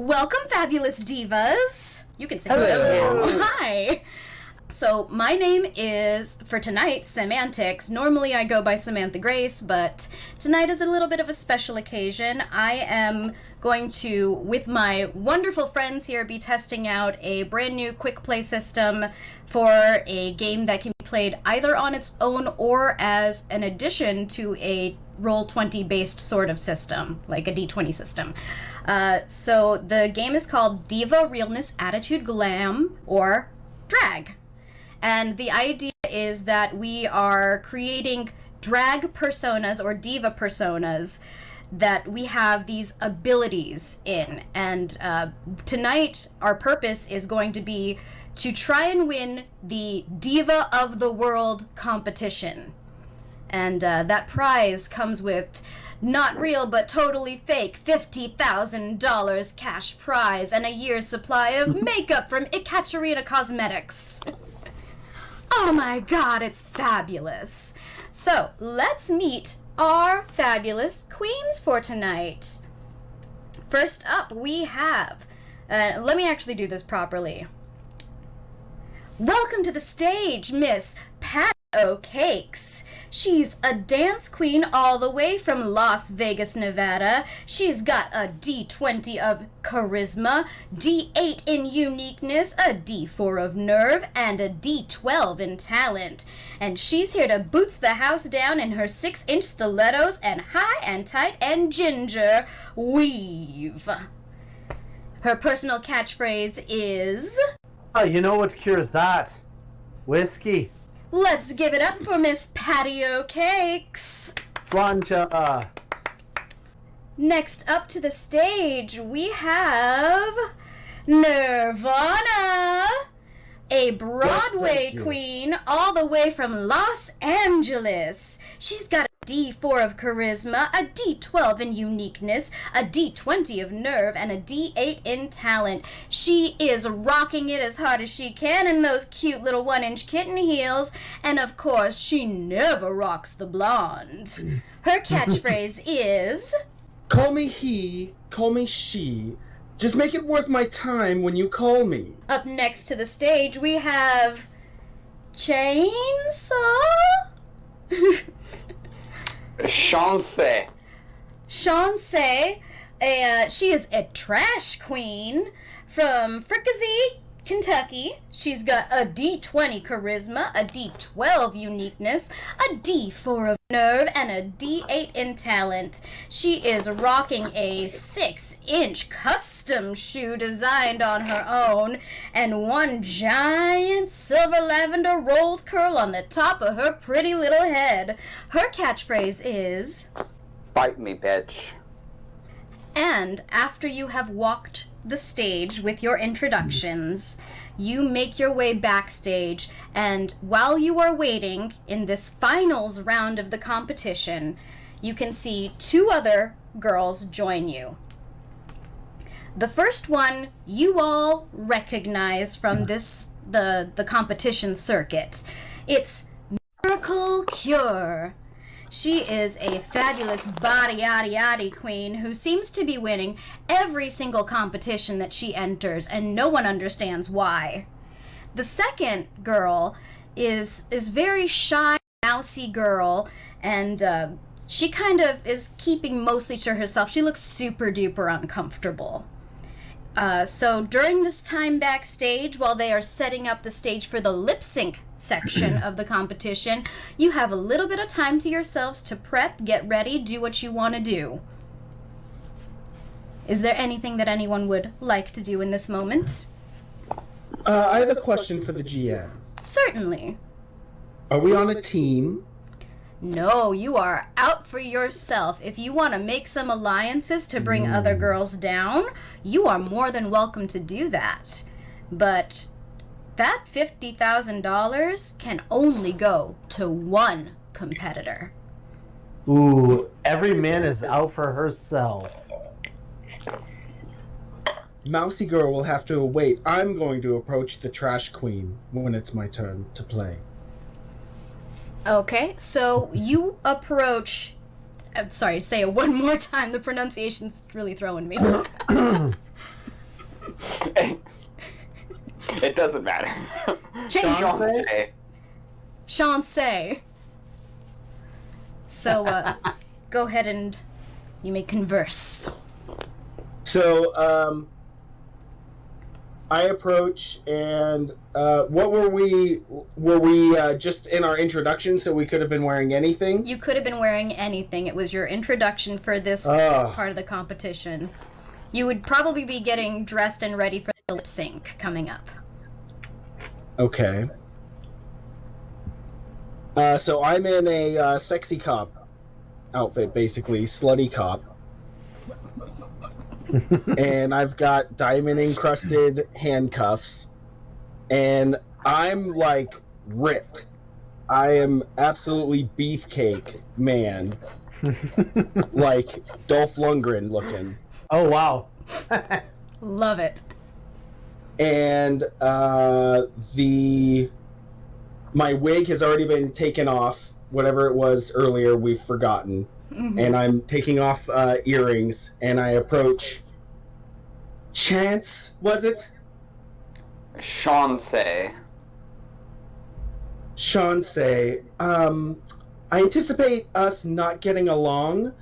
Welcome, fabulous divas. You can say hello now. Hi. So my name is, for tonight, SamAntyx. Normally I go by Samantha Grace, but tonight is a little bit of a special occasion. I am going to, with my wonderful friends here, be testing out a brand new quick play system for a game that can be played either on its own or as an addition to a Roll20 based sort of system, like a D20 system. So the game is called Diva Realness Attitude Glam, or D.R.A.G. And the idea is that we are creating drag personas or diva personas that we have these abilities in. And tonight, our purpose is going to be to try and win the Diva of the World competition. And that prize comes with not real but totally fake $50,000 cash prize and a year's supply of makeup from Ekaterina Cosmetics. Oh my god, it's fabulous. So, let's meet our fabulous queens for tonight. First up, we have... let me actually do this properly. Welcome to the stage, Miss Patio Cakes. She's a dance queen all the way from Las Vegas, Nevada. She's got a D20 of charisma, D8 in uniqueness, a D4 of nerve, and a D12 in talent. And she's here to boots the house down in her 6-inch stilettos and high and tight and ginger weave. Her personal catchphrase is... You know what cures that? Whiskey. Let's give it up for Miss Patio Cakes. Slancha. Next up to the stage, we have Nervana, a Broadway queen all the way from Los Angeles. She's got a D4 of charisma, a D12 in uniqueness, a D20 of nerve, and a D8 in talent. She is rocking it as hard as she can in those cute little 1-inch kitten heels, and of course, she never rocks the blonde. Her catchphrase is... Call me he, call me she. Just make it worth my time when you call me. Up next to the stage, we have... Chainsaw? Chance. She is a trash queen from Fricassee, Kentucky. She's got a D20 charisma, a D12 uniqueness, a D4 of nerve, and a D8 in talent. She is rocking a 6-inch custom shoe designed on her own, and one giant silver lavender rolled curl on the top of her pretty little head. Her catchphrase is... Bite me, bitch. And after you have walked the stage with your introductions, you make your way backstage, and while you are waiting in this finals round of the competition, you can see 2 other girls join you. The first one you all recognize from the competition circuit. It's Miracle Cure. She is a fabulous body-yaddy-yaddy queen who seems to be winning every single competition that she enters, and no one understands why. The second girl is very shy, mousy girl, and she kind of is keeping mostly to herself. She looks super-duper uncomfortable. So during this time backstage, while they are setting up the stage for the lip sync section of the competition, you have a little bit of time to yourselves to prep, get ready, do what you want to do. Is there anything that anyone would like to do in this moment? I have a question for the GM. Certainly. Are we on a team? No, you are out for yourself. If you want to make some alliances to bring other girls down, you are more than welcome to do that. But that $50,000 can only go to one competitor. Ooh, every man is out for herself. Mousy girl will have to wait. I'm going to approach the trash queen when it's my turn to play. Okay, so you approach... I'm sorry, say it one more time. The pronunciation's really throwing me. It doesn't matter. Chase. Shansei. Shansei. So, go ahead and you may converse. So, I approach and what were we? Were we just in our introduction, so we could have been wearing anything? You could have been wearing anything. It was your introduction for this part of the competition. You would probably be getting dressed and ready for the lip sync coming up. Okay. So I'm in a sexy cop outfit, basically, slutty cop. And I've got diamond-encrusted handcuffs. And I'm, like, ripped. I am absolutely beefcake man. Like, Dolph Lundgren looking. Oh, wow. Love it. And my wig has already been taken off. Whatever it was earlier, we've forgotten. Mm-hmm. And I'm taking off earrings, and I approach Chance, was it? Shansei. I anticipate us not getting along,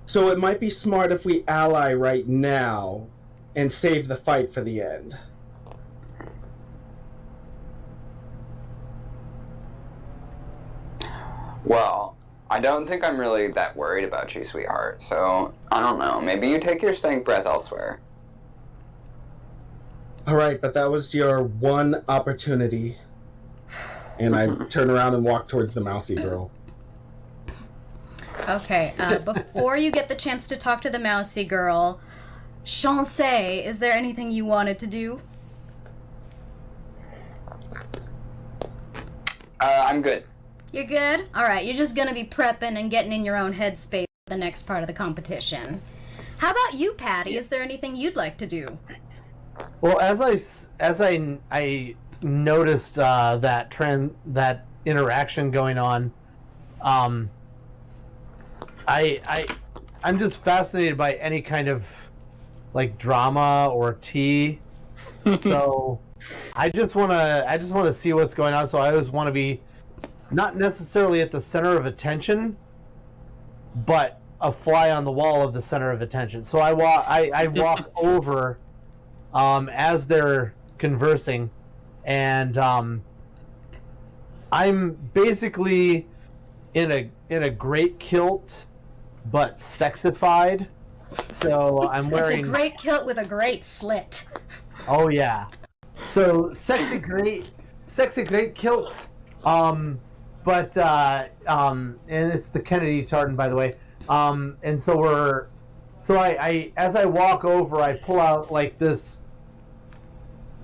so it might be smart if we ally right now and save the fight for the end. Well, I don't think I'm really that worried about you, sweetheart, so I don't know. Maybe you take your stank breath elsewhere. Alright, but that was your one opportunity. And I turn around and walk towards the mousy girl. Okay, before you get the chance to talk to the mousy girl, Shansei, is there anything you wanted to do? I'm good. You're good? Alright, you're just gonna be prepping and getting in your own headspace for the next part of the competition. How about you, Patty? Is there anything you'd like to do? Well, as I noticed that interaction going on, I'm just fascinated by any kind of like drama or tea. So I just want to see what's going on. So I always want to be not necessarily at the center of attention, but a fly on the wall of the center of attention. So I walk over as they're conversing, and I'm basically in a great kilt, but sexified. So I'm wearing. It's a great kilt with a great slit. Oh yeah. So sexy great kilt. But and it's the Kennedy tartan, by the way. And so I as I walk over, I pull out like this,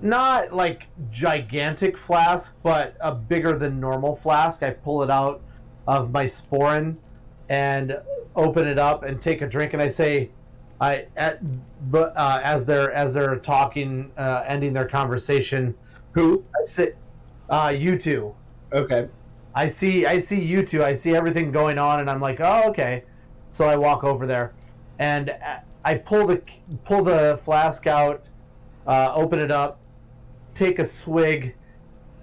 not like gigantic flask, but a bigger than normal flask. I pull it out of my sporran and open it up and take a drink, and I say, as they're talking, ending their conversation, Who? I say, you two. Okay. I see you two. I see everything going on, and I'm like, oh, okay. So I walk over there, and I pull the flask out, open it up, take a swig,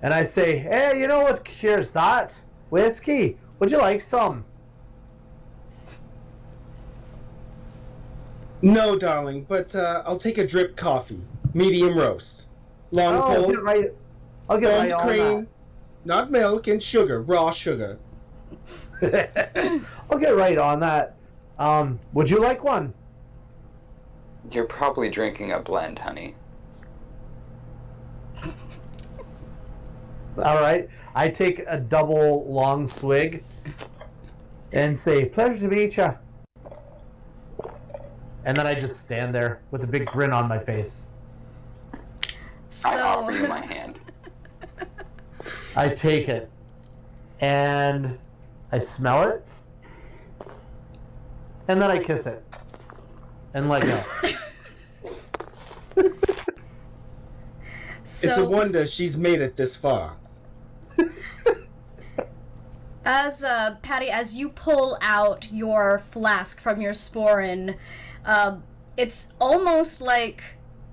and I say, hey, you know what cures that? Whiskey. Would you like some? No, darling, but I'll take a drip coffee, medium roast, long I'll cold, get right on cream, that. not milk, and sugar, raw sugar. I'll get right on that. Would you like one? You're probably drinking a blend, honey. All right. I take a double long swig and say, pleasure to meet you. And then I just stand there with a big grin on my face. I offer you my hand. I take it and I smell it, and then I kiss it and let go. It's a wonder she's made it this far. As Patty, as you pull out your flask from your sporran, it's almost like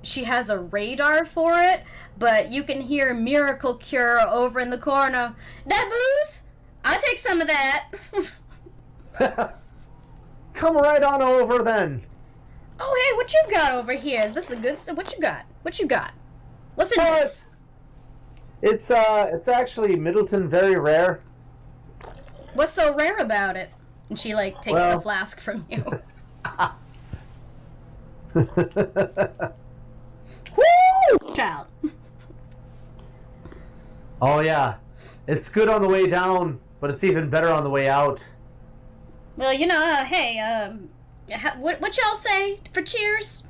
she has a radar for it, but you can hear Miracle Cure over in the corner. That booze? I'll take some of that. Come right on over then. Oh, hey, what you got over here? Is this the good stuff? What you got? What you got? What's in this? It's actually Middleton very rare. What's so rare about it? And she, like, takes the flask from you. Woo! Child. Oh, yeah. It's good on the way down, but it's even better on the way out. Well, you know, hey, what y'all say for cheers?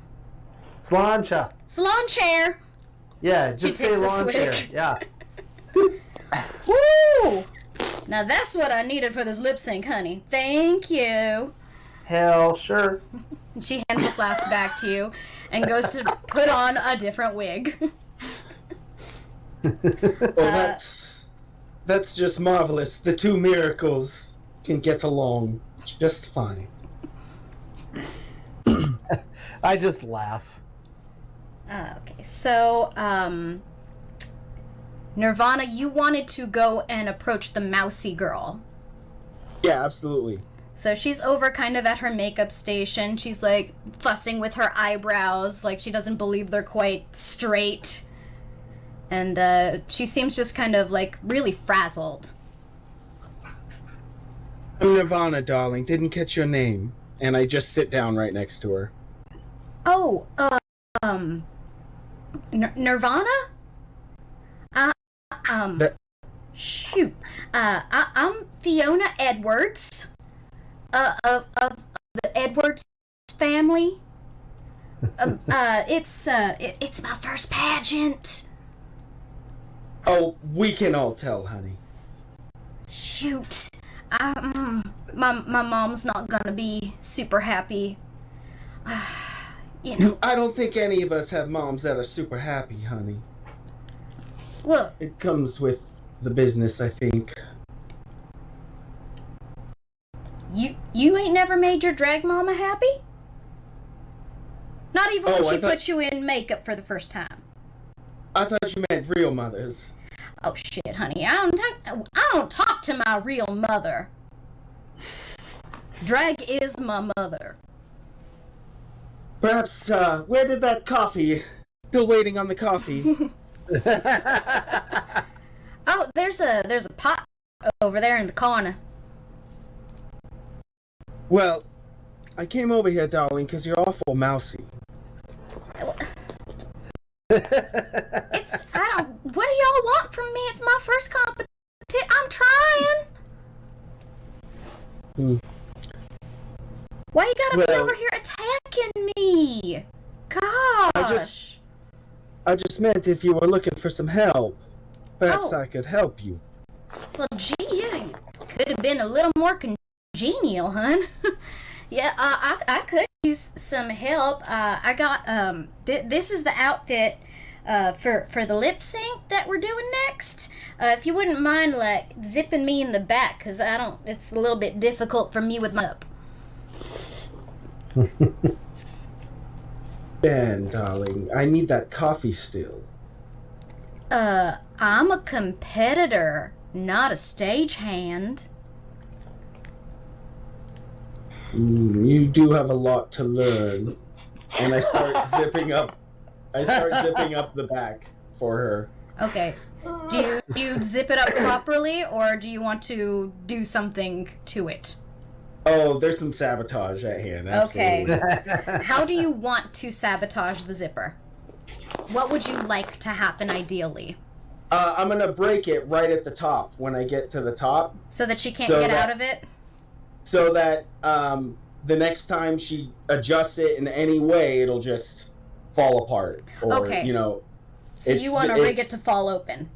Slancha. Salon chair. Yeah, just say lawn chair. Yeah. Woo! Now that's what I needed for this lip sync, honey. Thank you. Hell, sure. And she hands the flask back to you and goes to put on a different wig. Well, that's just marvelous. The two miracles can get along just fine. I just laugh. Okay, so, Nervana, you wanted to go and approach the mousy girl. Yeah, absolutely. So she's over kind of at her makeup station. She's, like, fussing with her eyebrows, like she doesn't believe they're quite straight. And, she seems just kind of, like, really frazzled. I'm Nirvana, darling. Didn't catch your name. And I just sit down right next to her. Oh, Nervana? Shoot. I'm Fiona Edwards, of the Edwards family. It's my first pageant. Oh, we can all tell, honey. Shoot. My mom's not gonna be super happy. You know. I don't think any of us have moms that are super happy, honey. Look. It comes with the business, I think. You ain't never made your drag mama happy? Not even when she put you in makeup for the first time. I thought you meant real mothers. Oh shit, honey. I don't talk to my real mother. Drag is my mother. Perhaps, where did that coffee? Still waiting on the coffee. Oh, there's a pot over there in the corner. Well, I came over here, darling, because you're awful mousy. What do y'all want from me? It's my first competition. I'm trying. Why you gotta be over here attacking me? Gosh. I just meant if you were looking for some help, perhaps I could help you. Well, gee, you could have been a little more congenial, hun. Yeah, I could use some help. I got, this is the outfit, for the lip sync that we're doing next. If you wouldn't mind, like, zipping me in the back, because it's a little bit difficult for me with my up. Ben, darling, I need that coffee still. I'm a competitor, not a stagehand. You do have a lot to learn. And I start zipping up the back for her. Okay. Do you zip it up properly, or do you want to do something to it? Oh, there's some sabotage at hand, absolutely. Okay. How do you want to sabotage the zipper? What would you like to happen ideally? I'm gonna break it right at the top when I get to the top. So that she can't get out of it? So that the next time she adjusts it in any way, it'll just fall apart. Or, okay. You know. So you want to rig it to fall open?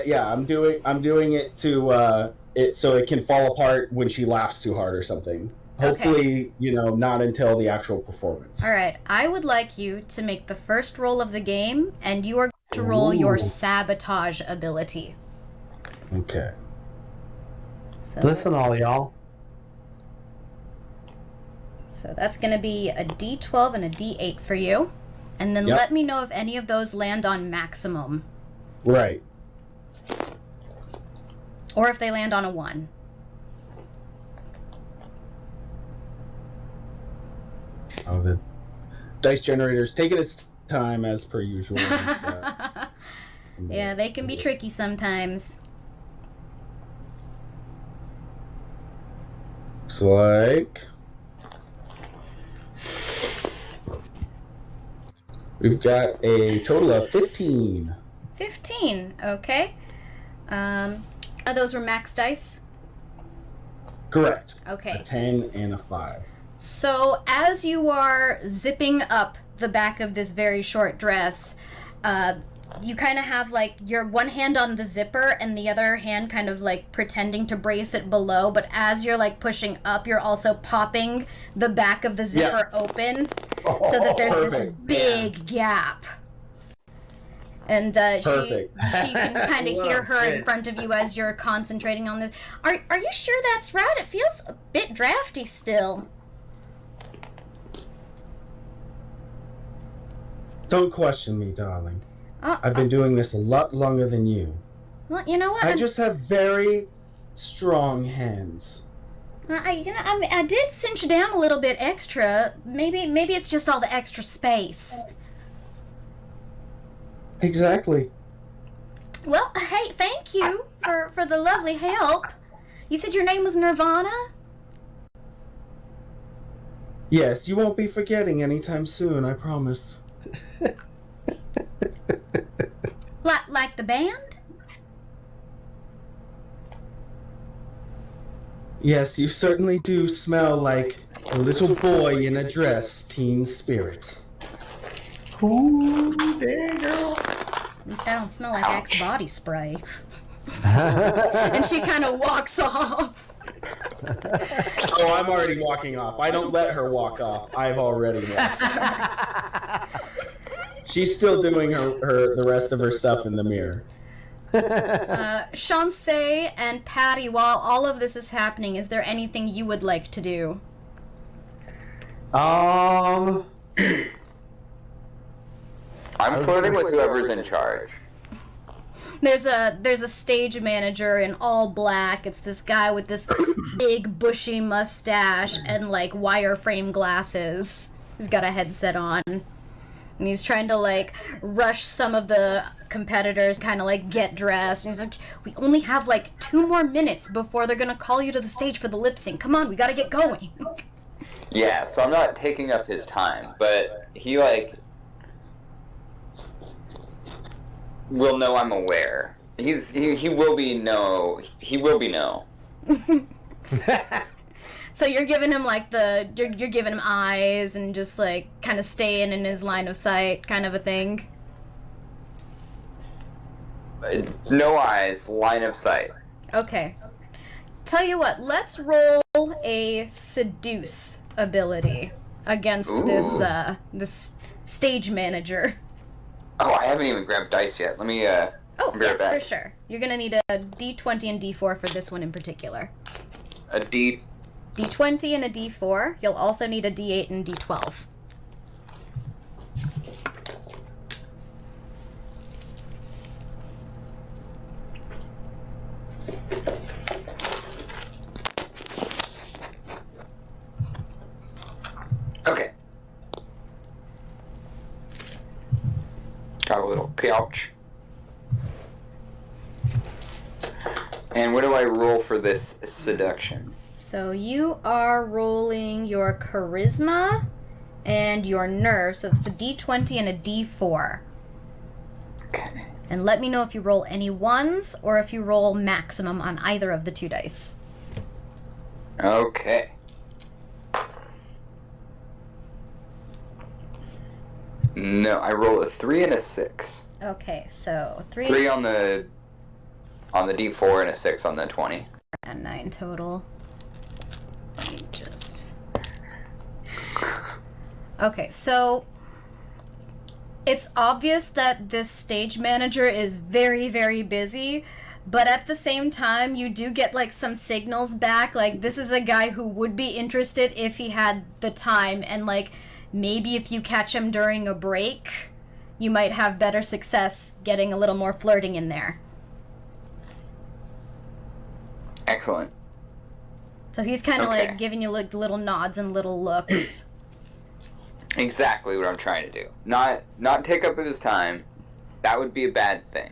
Yeah, I'm doing it to so it can fall apart when she laughs too hard or something. Hopefully, not until the actual performance. All right, I would like you to make the first roll of the game, and you are going to roll your sabotage ability. Okay. So, listen, all y'all. So that's going to be a D12 and a D8 for you. And then Yep. let me know if any of those land on maximum. Right. Or if they land on a 1. Oh, the dice generator's taking its time as per usual. Yeah, they can be tricky sometimes. Looks like we've got a total of 15. 15, okay. Those were max dice? Correct. Okay. A 10 and a 5. So, as you are zipping up the back of this very short dress, you kind of have, like, your one hand on the zipper and the other hand kind of, like, pretending to brace it below, but as you're, like, pushing up, you're also popping the back of the zipper open so that there's this big gap. And she can kind of hear her in front of you as you're concentrating on this. Are you sure that's right? It feels a bit drafty still. Don't question me, darling. I've been doing this a lot longer than you. Well, you know what? I just have very strong hands. I did cinch down a little bit extra. Maybe it's just all the extra space. Exactly. Well, hey, thank you for the lovely help. You said your name was Nervana? Yes, you won't be forgetting anytime soon, I promise. Like the band? Yes, you certainly do smell like a little boy in a dress, teen spirit. Ooh, there, girl. At least I don't smell like Axe body spray. And she kind of walks off. Oh, I'm already walking off. I don't let her walk off. I've already walked off. She's still doing the rest of her stuff in the mirror. Shansei and Patty, while all of this is happening, is there anything you would like to do? I'm flirting with whoever's in charge. There's a stage manager in all black. It's this guy with this big bushy mustache and like wireframe glasses. He's got a headset on. And he's trying to like rush some of the competitors, kind of like get dressed. And he's like, we only have like 2 more minutes before they're gonna call you to the stage for the lip sync. Come on, we gotta get going. Yeah, so I'm not taking up his time, but he like will know I'm aware. He will be no. So you're giving him like you're giving him eyes and just like kind of staying in his line of sight, kind of a thing. No eyes, line of sight. Okay. Tell you what, let's roll a seduce ability against this stage manager. Oh, I haven't even grabbed dice yet. Let me be right back. For sure. You're gonna need a D20 and D4 for this one in particular. A D20 and a D4. You'll also need a D8 and D12. Okay. Got a little pouch. And what do I roll for this seduction? So you are rolling your charisma and your nerve. So it's a D20 and a D4. Okay. And let me know if you roll any ones or if you roll maximum on either of the 2 dice. Okay. No, I roll a 3 and a 6. Okay, so 3 on the D4 and a 6 on the 20. And 9 total. Let me just... Okay, so it's obvious that this stage manager is very, very busy, but at the same time, you do get like some signals back. Like, this is a guy who would be interested if he had the time, and like, maybe if you catch him during a break, you might have better success getting a little more flirting in there. Excellent. So he's kind of Okay. like giving you like little nods and little looks. Exactly what I'm trying to do. Not take up his time. That would be a bad thing.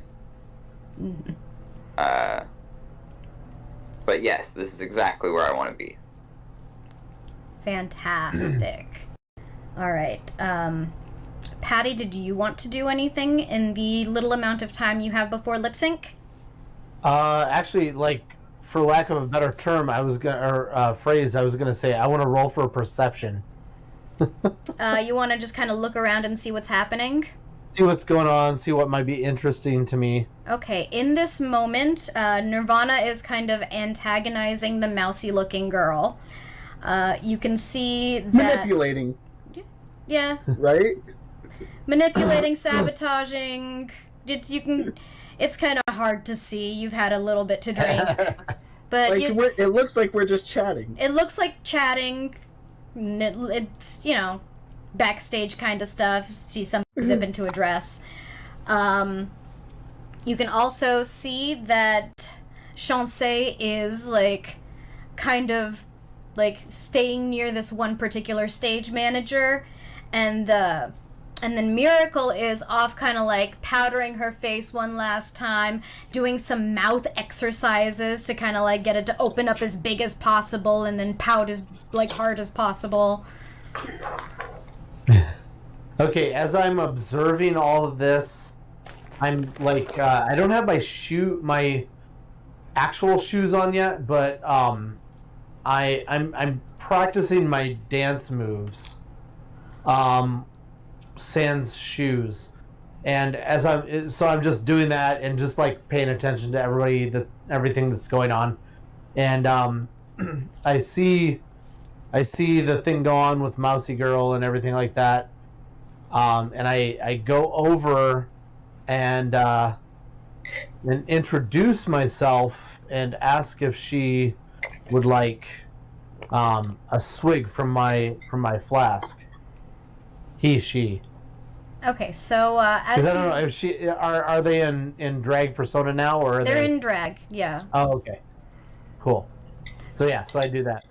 But yes, this is exactly where I want to be. Fantastic. All right. Patty, did you want to do anything in the little amount of time you have before lip sync? Actually, like, for lack of a better term, I was gonna say I want to roll for perception. You want to just kind of look around and see what's happening? See what's going on, see what might be interesting to me. Okay, in this moment, Nervana is kind of antagonizing the mousy-looking girl. You can see that... Manipulating, Yeah. right? Manipulating, sabotaging. It's kind of hard to see. You've had a little bit to drink. But Like it looks like we're just chatting. it looks like chatting. It's, backstage kind of stuff. See some zip into a dress. You can also see that Chancey is, like, kind of, like, staying near this one particular stage manager, and then Miracle is off kind of, like, powdering her face one last time, doing some mouth exercises to kind of, like, get it to open up as big as possible and then pout as, like, hard as possible. Okay, as I'm observing all of this, I'm like, I don't have my actual shoes on yet, but I'm practicing my dance moves, sans shoes, and I'm just doing that and just like paying attention to everything that's going on, and I see the thing go on with Mousy Girl and everything like that. And I go over and introduce myself and ask if she would like a swig from my flask. She. Okay, so as Because I don't know if she are they in drag persona now, or are they're they in drag, yeah. Oh, okay, cool. So yeah, so I do that.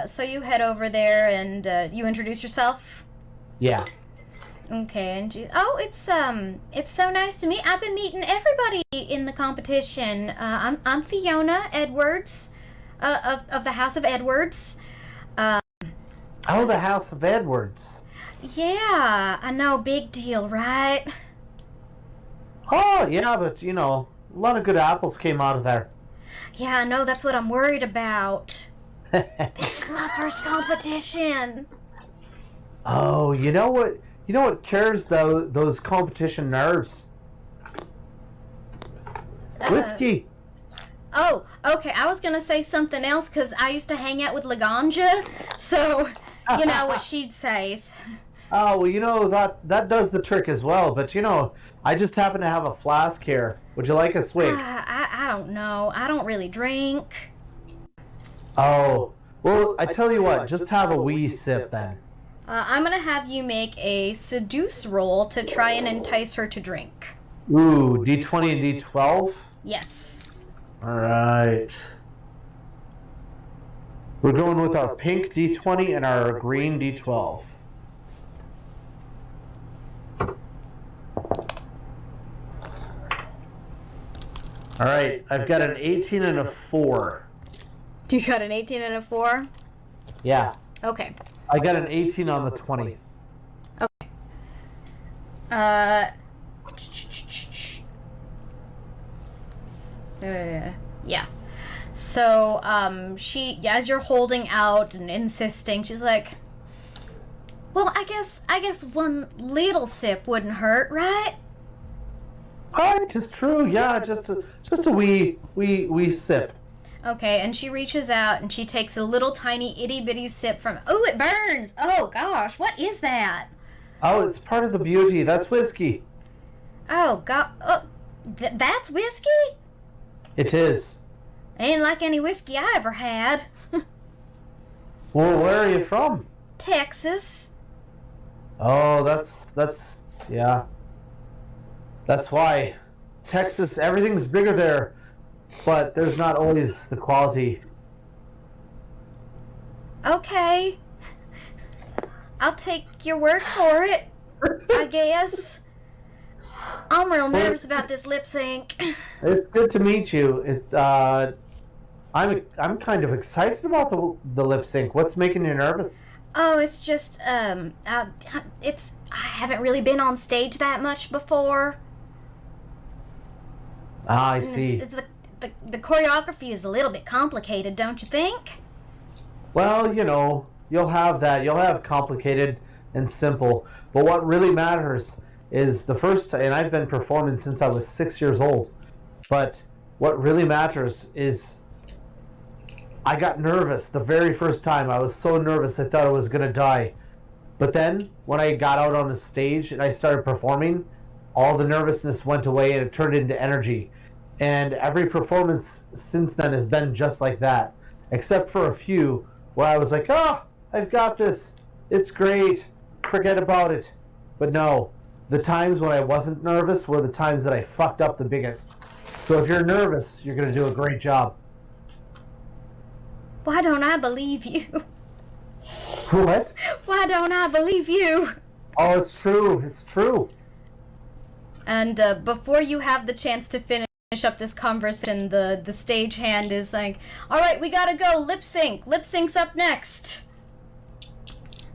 So you head over there and you introduce yourself. Yeah. Okay, and it's so nice to meet. I've been meeting everybody in the competition. I'm Fiona Edwards, of the House of Edwards. Oh, the House of Edwards. Yeah, I know, big deal, right? Oh yeah, but a lot of good apples came out of there. Yeah, I know. That's what I'm worried about. This is my first competition. Oh, you know what? You know what cures those competition nerves? Whiskey. Oh, okay. I was gonna say something else because I used to hang out with Laganja, so you know what she'd say. Oh, well, that does the trick as well. But I just happen to have a flask here. Would you like a swig? I don't know. I don't really drink. Oh, well, I tell you what. Just have a wee sip then. I'm gonna have you make a seduce roll to try and entice her to drink. Ooh, D20 and D12? Yes. Alright. We're going with our pink D20 and our green D12. Alright, I've got an 18 and a 4. You got an 18 and a 4? Yeah. Okay. I got an 18 on the 20. Okay. Yeah. So, as you're holding out and insisting, she's like, well, I guess one little sip wouldn't hurt, right? Oh, it's true. Yeah, just a wee sip. Okay, and she reaches out and she takes a little tiny itty bitty sip from. Oh, it burns! Oh gosh, what is that? Oh, it's part of the beauty. That's whiskey. Oh god, that's whiskey? It is. Ain't like any whiskey I ever had. Well, where are you from? Texas. Oh, yeah. That's why. Texas, everything's bigger there, but there's not always the quality. Okay. I'll take your word for it, I guess. I'm real nervous about this lip sync. It's good to meet you. I'm kind of excited about the lip sync. What's making you nervous? Oh, it's just I haven't really been on stage that much before. Ah, I see. It's the choreography is a little bit complicated, don't you think? Well, you'll have that. You'll have complicated and simple. But what really matters is and I've been performing since I was 6 years old. But what really matters is I got nervous the very first time. I was so nervous I thought I was going to die. But then when I got out on the stage and I started performing, all the nervousness went away and it turned into energy. And every performance since then has been just like that. Except for a few where I was like, I've got this. It's great. Forget about it. But no, the times when I wasn't nervous were the times that I fucked up the biggest. So if you're nervous, you're going to do a great job. Why don't I believe you? What? Why don't I believe you? Oh, it's true. It's true. And before you have the chance to finish up this conversation, the stagehand is like, all right, we gotta go, lip sync. Lip sync's up next.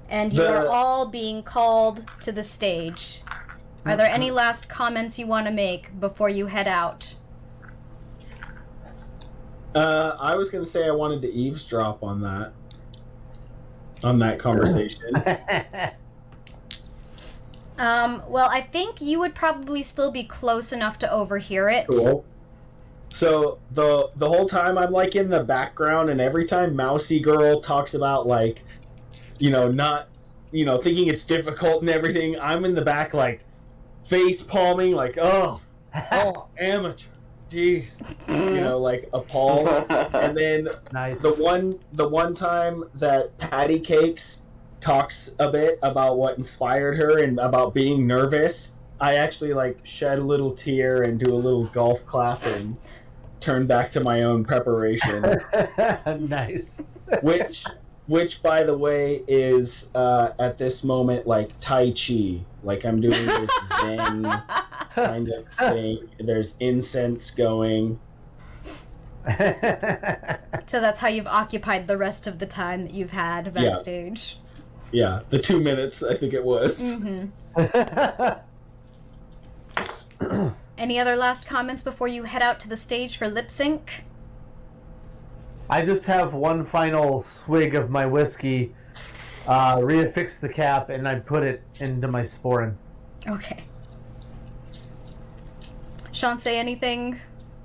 And you are all being called to the stage. Are there any last comments you want to make before you head out? I was going to say I wanted to eavesdrop on that conversation. Well, I think you would probably still be close enough to overhear it. Cool. So the whole time I'm like in the background, and every time Mousy Girl talks about like, not, thinking it's difficult and everything, I'm in the back like face palming, like oh, amateur, jeez, like appalled. And then nice. The one time that Patty Cakes talks a bit about what inspired her and about being nervous, I actually like shed a little tear and do a little golf clap and turn back to my own preparation. Nice. Which by the way is at this moment like Tai Chi, like I'm doing this Zen kind of thing. There's incense going. So that's how you've occupied the rest of the time that you've had backstage. Yeah, the 2 minutes I think it was. Mm-hmm. Any other last comments before you head out to the stage for lip sync? I just have one final swig of my whiskey, reaffix the cap, and I put it into my sporin. Okay. Sean, say anything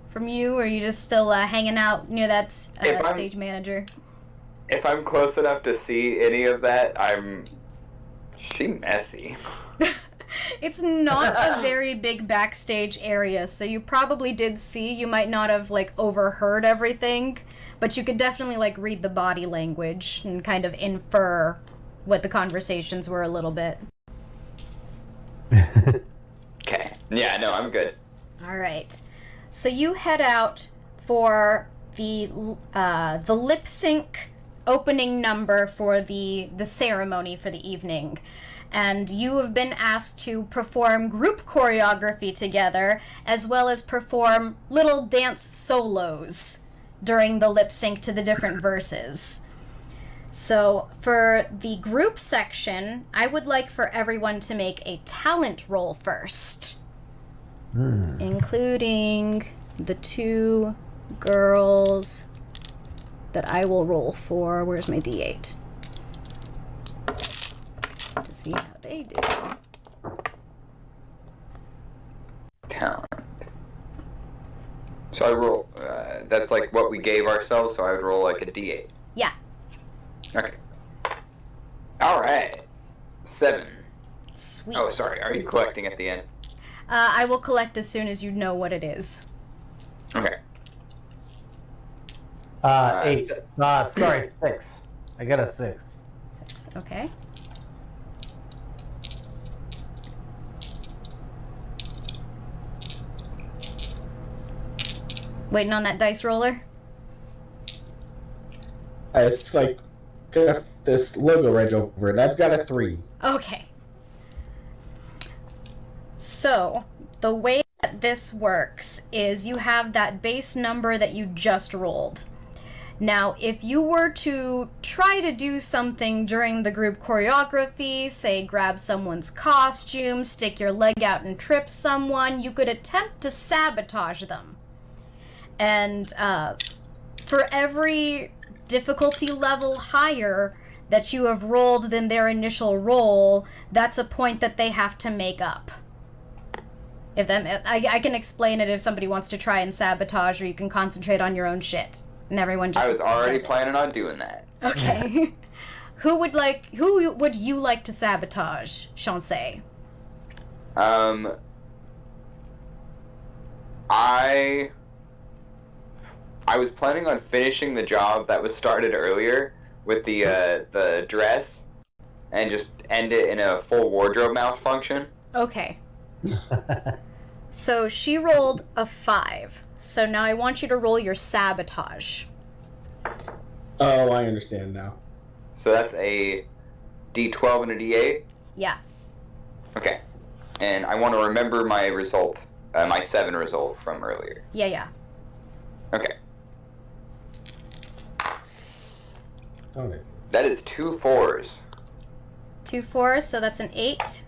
from you, or are you just still hanging out near that stage manager? If I'm close enough to see any of that, she messy. It's not a very big backstage area, so you probably did see. You might not have like overheard everything, but you could definitely like read the body language and kind of infer what the conversations were a little bit. Okay. Yeah, no, I'm good. All right. So you head out for the lip sync opening number for the ceremony for the evening. And you have been asked to perform group choreography together, as well as perform little dance solos during the lip sync to the different verses. So for the group section, I would like for everyone to make a talent roll first, including the two girls that I will roll for. Where's my D8? To see how they do. Talent. So I roll, that's like what we gave ourselves, so I would roll like a D8. Yeah. Okay. Alright. 7. Sweet. Oh, sorry, are you collecting at the end? I will collect as soon as you know what it is. Okay. 8. Sorry, 6. I got a 6. 6, okay. Waiting on that dice roller? It's like got this logo right over it. I've got a 3. Okay. So, the way that this works is you have that base number that you just rolled. Now, if you were to try to do something during the group choreography, say grab someone's costume, stick your leg out and trip someone, you could attempt to sabotage them. And for every difficulty level higher that you have rolled than their initial roll, that's a point that they have to make up. If I can explain it if somebody wants to try and sabotage, or you can concentrate on your own shit. And everyone just... I was already planning on doing that. Okay. Who would you like to sabotage, Shansei? I was planning on finishing the job that was started earlier with the dress, and just end it in a full wardrobe malfunction. Okay. So she rolled a 5. So now I want you to roll your sabotage. Oh, I understand now. So that's a D12 and a D8? Yeah. Okay. And I want to remember my result, my 7 result from earlier. Yeah. Okay. Okay. That is 2 4s. 2 4s, so that's an 8.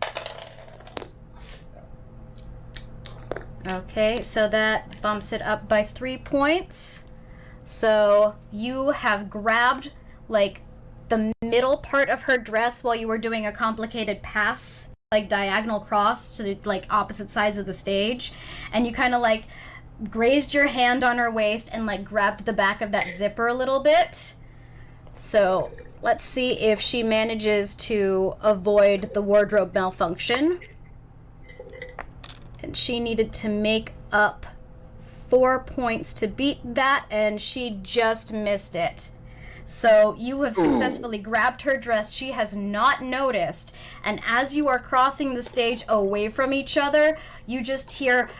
Okay, so that bumps it up by 3 points. So you have grabbed, like, the middle part of her dress while you were doing a complicated pass, like, diagonal cross to the, like, opposite sides of the stage. And you kind of, like, grazed your hand on her waist and, like, grabbed the back of that zipper a little bit. So let's see if she manages to avoid the wardrobe malfunction. And she needed to make up 4 points to beat that, and she just missed it. So you have successfully grabbed her dress. She has not noticed. And as you are crossing the stage away from each other, you just hear...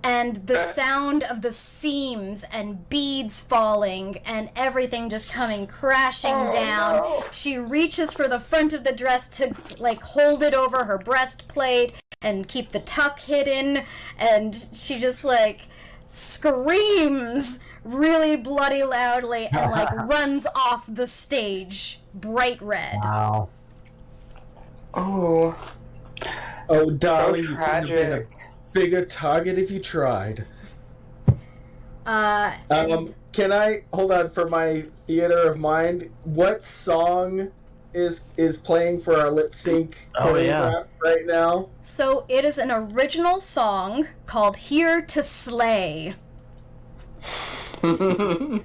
and the sound of the seams and beads falling and everything just coming crashing down. No. She reaches for the front of the dress to, like, hold it over her breastplate and keep the tuck hidden, and she just, like, screams really bloody loudly and, like, runs off the stage bright red. Wow. Oh, darling, so tragic. Bigger target if you tried. Can I hold on for my theater of mind? What song is playing for our lip sync choreograph right now? So it is an original song called "Here to Slay," and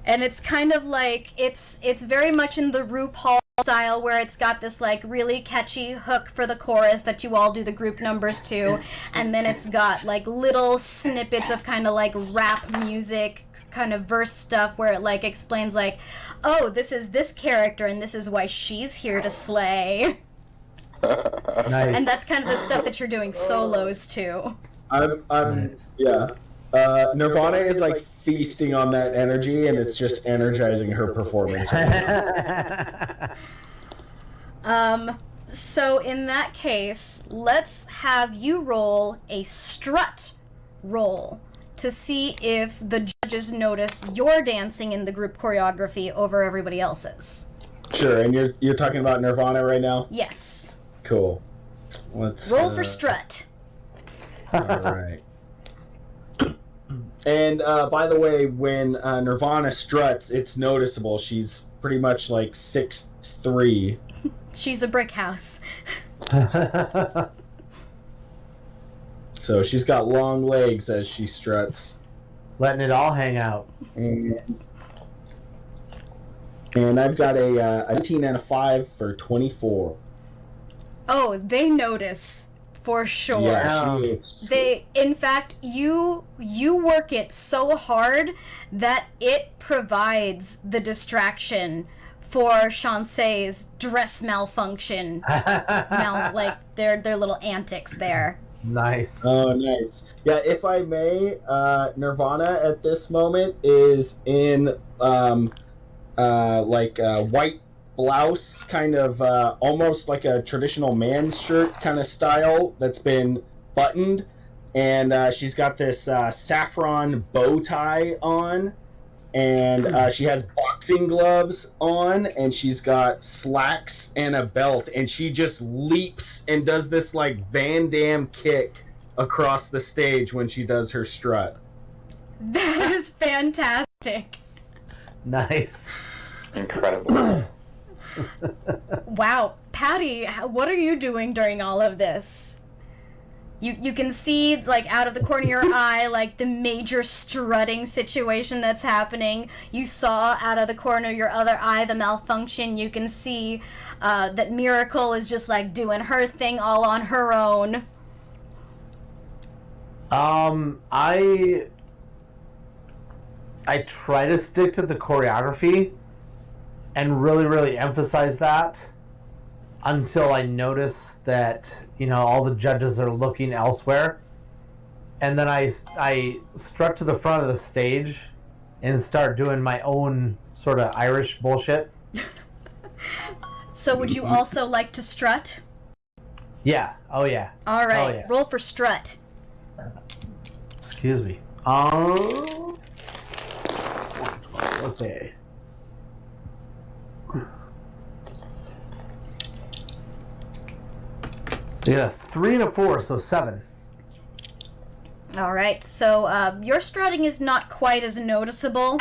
it's kind of like it's very much in the RuPaul style, where it's got this, like, really catchy hook for the chorus that you all do the group numbers to, and then it's got, like, little snippets of kind of, like, rap music kind of verse stuff where it, like, explains, like, oh, this is this character and this is why she's here to slay. Nice. And that's kind of the stuff that you're doing solos to. Nervana is, like, feasting on that energy, and it's just energizing her performance right now. So in that case, let's have you roll a strut roll to see if the judges notice your dancing in the group choreography over everybody else's. Sure, and you're talking about Nervana right now? Yes. Cool. Let's roll for strut. All right. And by the way, when Nervana struts, it's noticeable. She's pretty much like 6'3". She's a brick house. So she's got long legs as she struts. Letting it all hang out. And I've got a 19 and a 5 for 24. Oh, they notice. For sure. Yeah, she is. They, in fact, you work it so hard that it provides the distraction for Shansei's dress malfunction, like their little antics there. Nice. Oh, nice. Yeah, if I may, Nervana at this moment is in white blouse, kind of almost like a traditional man's shirt kind of style that's been buttoned, and she's got this saffron bow tie on, and she has boxing gloves on, and she's got slacks and a belt, and she just leaps and does this like Van Damme kick across the stage when she does her strut. That is fantastic. Nice. Incredible. Wow. Patty, what are you doing during all of this? You can see, like, out of the corner of your eye, like, the major strutting situation that's happening. You saw out of the corner of your other eye the malfunction. You can see that Miracle is just, like, doing her thing all on her own. I try to stick to the choreography and really, really emphasize that until I notice that, you know, all the judges are looking elsewhere. And then I strut to the front of the stage and start doing my own sort of Irish bullshit. So would you also like to strut? Yeah. Oh, yeah. All right. Oh, yeah. Roll for strut. Excuse me. Okay. Yeah, 3 and a 4, so 7. All right. So your strutting is not quite as noticeable.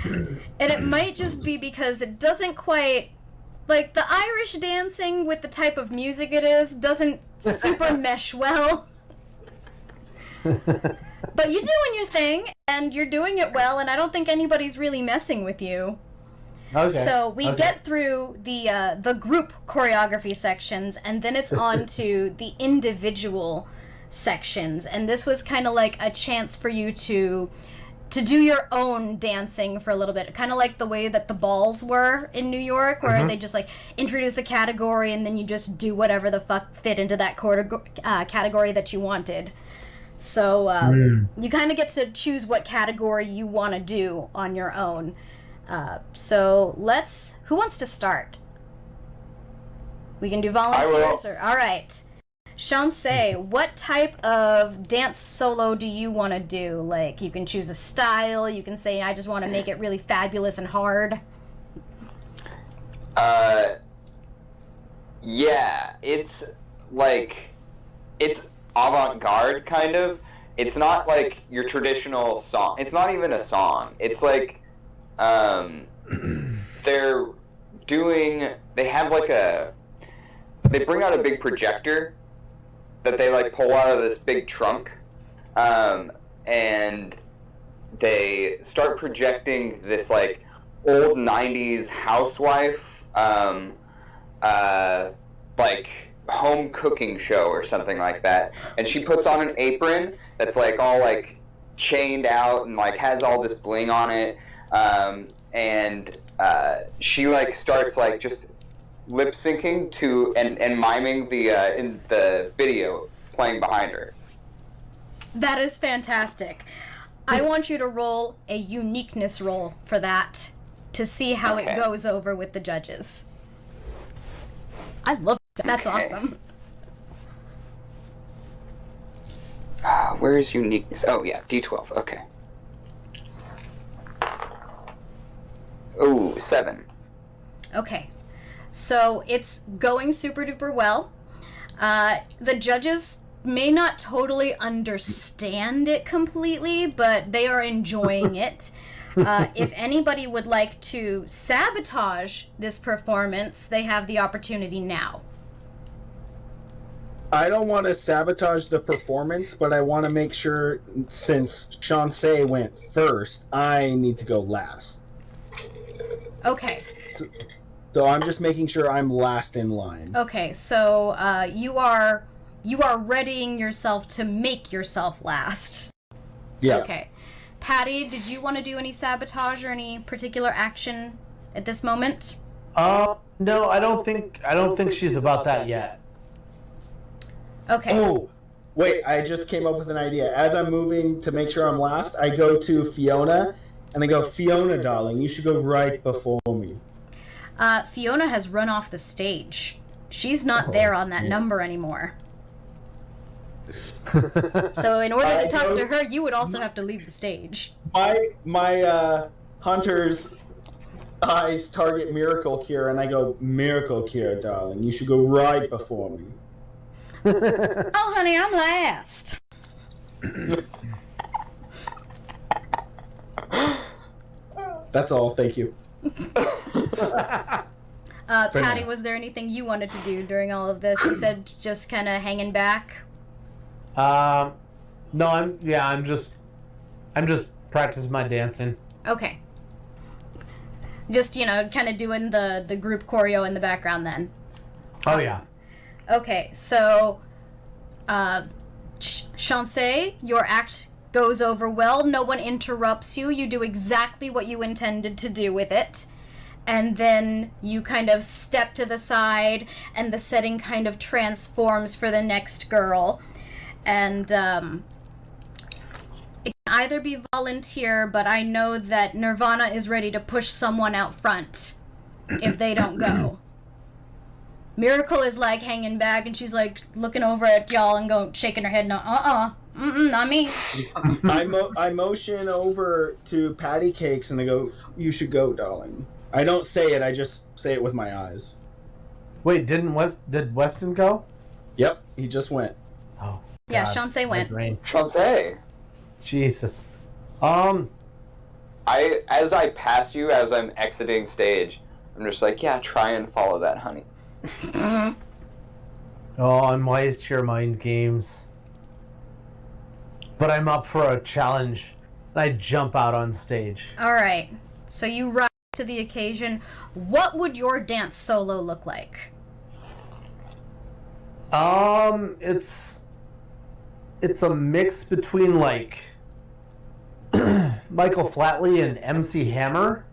And it might just be because it doesn't quite... Like, the Irish dancing with the type of music it is doesn't super mesh well. But you're doing your thing, and you're doing it well, and I don't think anybody's really messing with you. Okay. So we get through the group choreography sections, and then it's on to the individual sections. And this was kind of like a chance for you to do your own dancing for a little bit, kind of like the way that the balls were in New York, where they just like introduce a category and then you just do whatever the fuck fit into that category that you wanted. So you kind of get to choose what category you want to do on your own. So who wants to start? We can do volunteers. All right. Shansei, what type of dance solo do you want to do? Like, you can choose a style. You can say, I just want to make it really fabulous and hard. Yeah, it's avant-garde, kind of. It's not like your traditional song. It's not even a song. It's like, they bring out a big projector that they like pull out of this big trunk, and they start projecting this like old 90s housewife like home cooking show or something like that, and she puts on an apron that's like all like chained out and like has all this bling on it, and she like starts like just lip syncing to and miming the in the video playing behind her. That is fantastic. I want you to roll a uniqueness roll for that to see how it goes over with the judges. I love that. That's awesome. Where is uniqueness? Oh yeah, D12. Okay. Ooh, 7. Okay. So it's going super duper well. The judges may not totally understand it completely, but they are enjoying it. If anybody would like to sabotage this performance, they have the opportunity now. I don't want to sabotage the performance, but I want to make sure, since Shansei went first, I need to go last. Okay. So I'm just making sure I'm last in line. Okay, so you are readying yourself to make yourself last. Yeah. Okay. Patty, did you want to do any sabotage or any particular action at this moment? No, I don't think she's about that yet. Okay. Oh, wait, I just came up with an idea. As I'm moving to make sure I'm last, I go to Fiona, and I go, Fiona, darling, you should go right before me. Fiona has run off the stage. She's not there on that number anymore. So in order to talk to her, you would also have to leave the stage. My hunter's eyes target Miracle Cure, and I go, Miracle Cure, darling, you should go right before me. Oh, honey, I'm last. That's all, thank you. Patty, was there anything you wanted to do during all of this? You said just kind of hanging back. No, I'm just practicing my dancing. Okay. Just, kind of doing the group choreo in the background then. Oh, yeah. Okay, so, Chancey, your act goes over well. No one interrupts you. You do exactly what you intended to do with it. And then you kind of step to the side, and the setting kind of transforms for the next girl. And, it can either be volunteer, but I know that Nervana is ready to push someone out front if they don't go. Miracle is like hanging back, and she's like looking over at y'all and shaking her head. No, not me. I motion over to Patty Cakes, and I go, you should go, darling. I don't say it, I just say it with my eyes. Wait, did Weston go? Yep, he just went. Oh. Yeah, God, Chancey went. Chancey. Jesus. As I pass you, as I'm exiting stage, I'm just like, yeah, try and follow that, honey. Oh, I'm wise to your mind games. But I'm up for a challenge. I jump out on stage. Alright, so you rise to the occasion. What would your dance solo look like? It's a mix between like Michael Flatley and MC Hammer.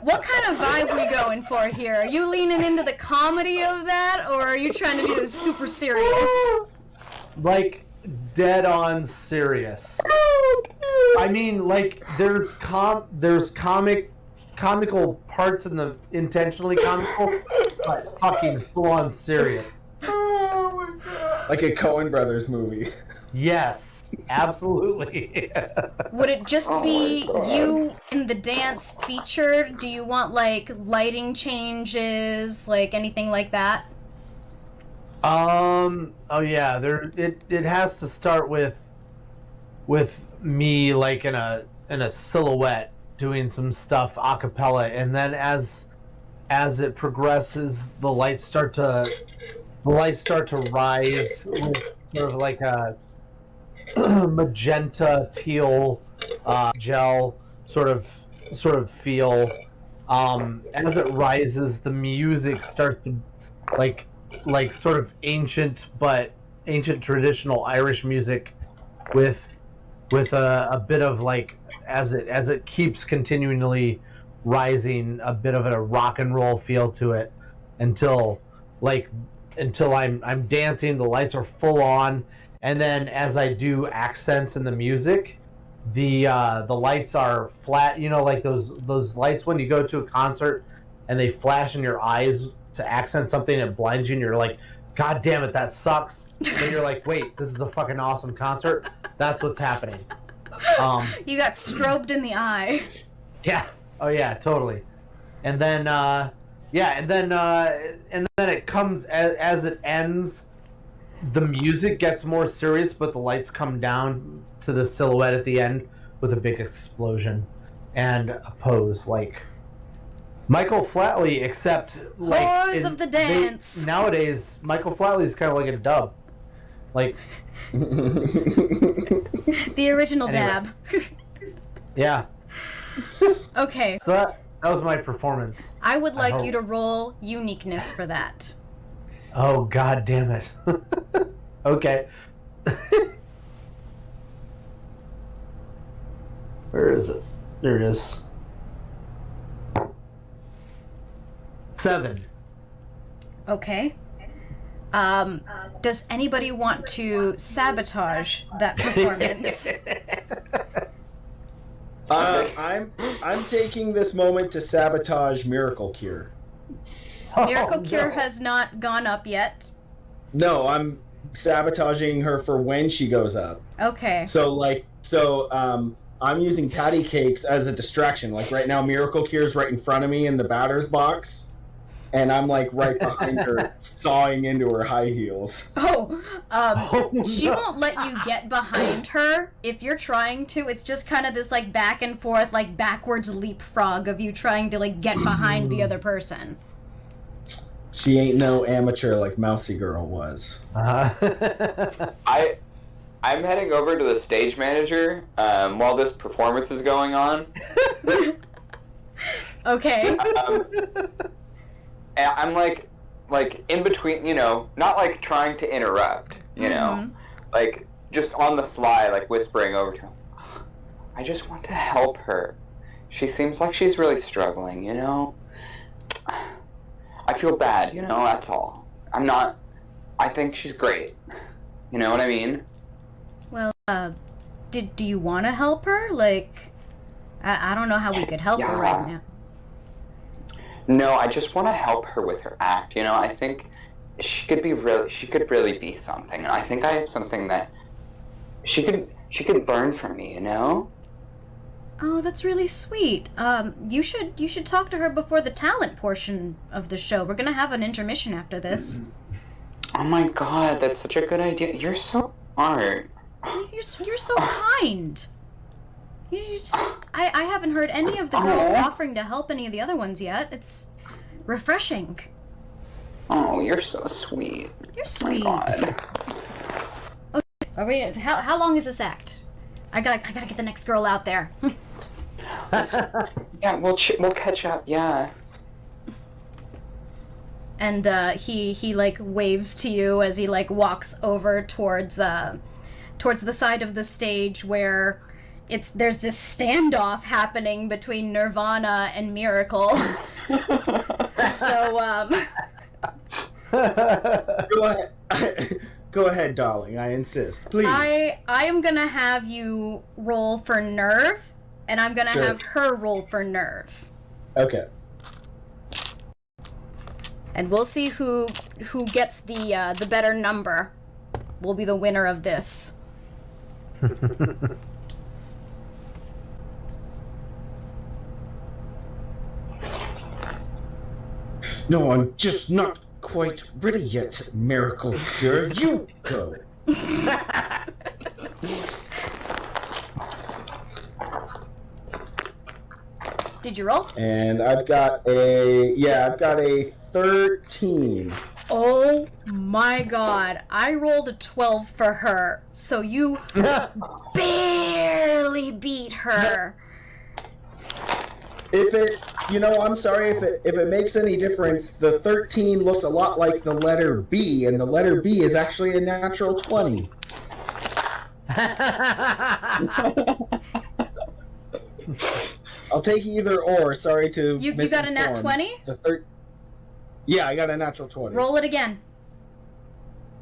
What kind of vibe we going for here? Are you leaning into the comedy of that, or are you trying to do this super serious? Like dead on serious. I mean, like there's comical parts in the intentionally comical, but fucking full on serious. Oh my god. Like a Coen Brothers movie. Yes, absolutely. Would it just be you in the dance featured? Do you want like lighting changes, like anything like that? Oh yeah, it has to start with me like in a silhouette doing some stuff a cappella, and then as it progresses, the lights start to rise with sort of like a magenta teal gel sort of feel. As it rises, the music starts to like sort of ancient traditional Irish music with a bit of like as it keeps continually rising, a bit of a rock and roll feel to it until I'm dancing, the lights are full on, and then as I do accents in the music, the lights are flat, like those lights when you go to a concert and they flash in your eyes to accent something and blinds you and you're like, God damn it, that sucks. Then you're like, wait, this is a fucking awesome concert. That's what's happening. You got strobed in the eye. Yeah. Oh yeah, totally. And then and then it comes as it ends, the music gets more serious, but the lights come down to the silhouette at the end with a big explosion and a pose like Michael Flatley, except like Whores of the dance. Nowadays, Michael Flatley is kind of like a dub, like the original dab. Yeah. Okay. So that was my performance. I would like you to roll uniqueness for that. Oh God damn it. Okay. Where is it? There it is. 7. Okay. Does anybody want to sabotage that performance? I'm taking this moment to sabotage Miracle Cure. Miracle Cure has not gone up yet. No, I'm sabotaging her for when she goes up. Okay. So I'm using patty cakes as a distraction. Like right now, Miracle Cure's right in front of me in the batter's box, and I'm like right behind her, sawing into her high heels. She won't let you get behind her if you're trying to. It's just kind of this like back and forth, like backwards leapfrog of you trying to like get behind the other person. She ain't no amateur like Mousy Girl was. I'm heading over to the stage manager while this performance is going on. Okay. I'm like in between, you know, not like trying to interrupt, you know, like just on the fly, like whispering over to him. I just want to help her. She seems like she's really struggling, you know. I feel bad, you know, that's all. I think she's great. You know what I mean? Well, do you want to help her? Like, I don't know how we could help her right now. No, I just want to help her with her act, you know. I think she could really be something. And I think I have something that she could learn from me, you know? Oh, that's really sweet. You should talk to her before the talent portion of the show. We're gonna have an intermission after this. Oh my god, that's such a good idea. You're so smart. You're so kind. I haven't heard any of the girls offering to help any of the other ones yet. It's refreshing. Oh, you're so sweet. You're sweet. Oh my god. Okay, how long is this act? I gotta get the next girl out there. Yeah, we'll catch up. Yeah. And he like waves to you as he like walks over towards the side of the stage where there's this standoff happening between Nervana and Miracle. So Go ahead, darling. I insist. Please. I am gonna have you roll for Nerve, and I'm gonna have her roll for Nerve. Okay. And we'll see who gets the better number. Will be the winner of this. No, I'm just not quite ready yet, Miracle Cure. You go. Did you roll? And I've got a 13. Oh my god. I rolled a 12 for her. So you barely beat her. I'm sorry if it makes any difference. The 13 looks a lot like the letter B, and the letter B is actually a natural 20. I'll take either or. Sorry to You got a nat 20? Yeah, I got a natural 20. Roll it again.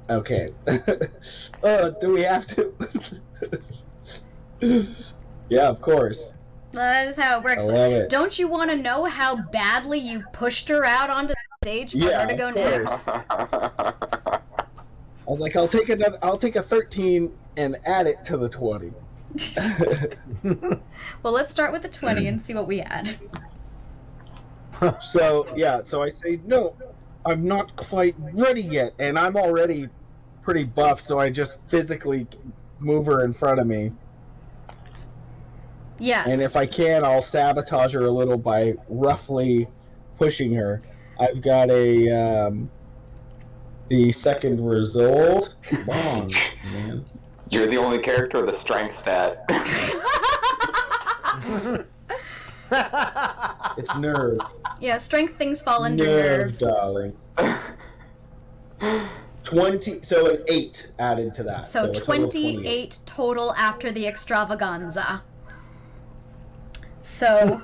Okay. Do we have to? Yeah, of course. That is how it works. I love it. Don't you want to know how badly you pushed her out onto the stage for her to go next? I was like, I'll take a 13 and add it to the 20. Well, let's start with the 20 and see what we add. So I say, no, I'm not quite ready yet, and I'm already pretty buff, so I just physically move her in front of me. Yes. And if I can, I'll sabotage her a little by roughly pushing her. I've got the second result. Come on, man. You're the only character with a strength stat. It's nerve. Yeah, strength things fall under Nerve, nerve. darling. 20, so an 8 added to that. So a total of 28 total after the extravaganza. So,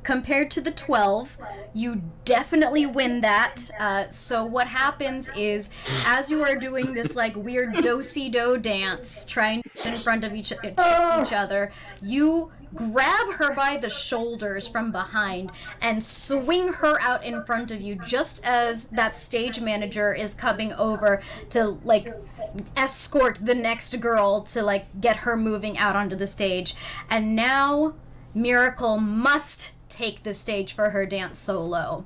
compared to the 12, you definitely win that. So what happens is, as you are doing this like weird do-si-do dance, trying in front of each other, you grab her by the shoulders from behind and swing her out in front of you just as that stage manager is coming over to like escort the next girl to like get her moving out onto the stage. And now Miracle must take the stage for her dance solo.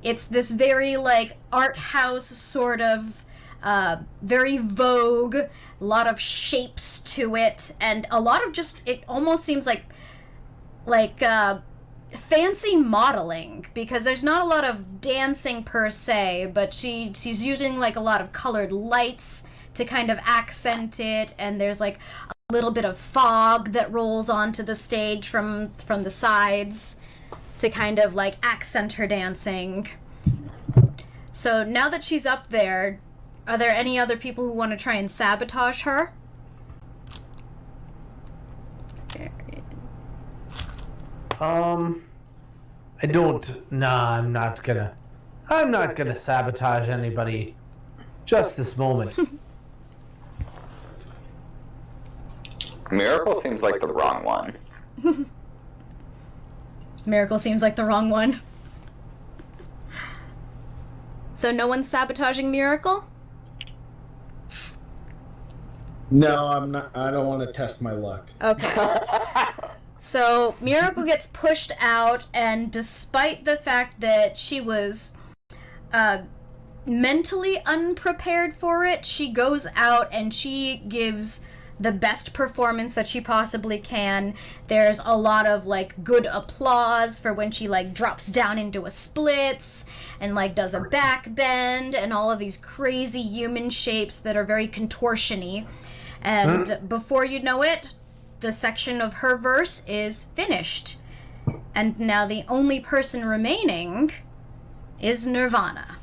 It's this very like art house sort of very Vogue, a lot of shapes to it, and a lot of just, it almost seems like fancy modeling, because there's not a lot of dancing per se, but she's using like a lot of colored lights to kind of accent it, and there's like a little bit of fog that rolls onto the stage from the sides to kind of like accent her dancing. So now that she's up there, are there any other people who want to try and sabotage her? I don't. Nah, I'm not gonna sabotage anybody. Just this moment. Miracle seems like the wrong one. Miracle seems like the wrong one. So no one's sabotaging Miracle? No, I'm not. I don't want to test my luck. Okay. So Miracle gets pushed out, and despite the fact that she was mentally unprepared for it, she goes out and she gives the best performance that she possibly can. There's a lot of like good applause for when she like drops down into a splits and like does a back bend and all of these crazy human shapes that are very contortion-y. And before you know it, the section of her verse is finished. And now the only person remaining is Nervana.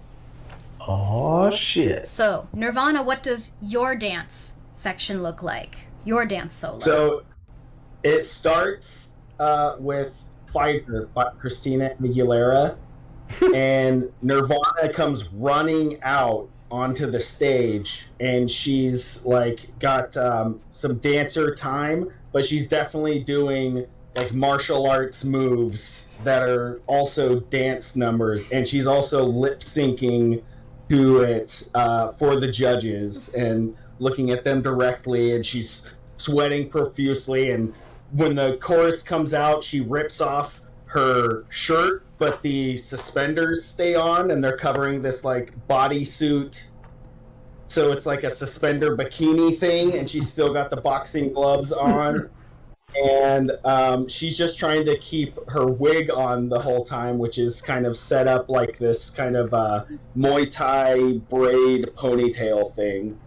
Oh shit. So, Nervana, what does your dance section look like? Your dance solo. So it starts with Fighter by Christina Aguilera, and Nervana comes running out onto the stage, and she's like got some dancer time, but she's definitely doing like martial arts moves that are also dance numbers, and she's also lip syncing to it for the judges and looking at them directly, and she's sweating profusely, and when the chorus comes out, she rips off her shirt, but the suspenders stay on, and they're covering this like bodysuit, so it's like a suspender bikini thing, and she's still got the boxing gloves on, and she's just trying to keep her wig on the whole time, which is kind of set up like this kind of Muay Thai braid ponytail thing.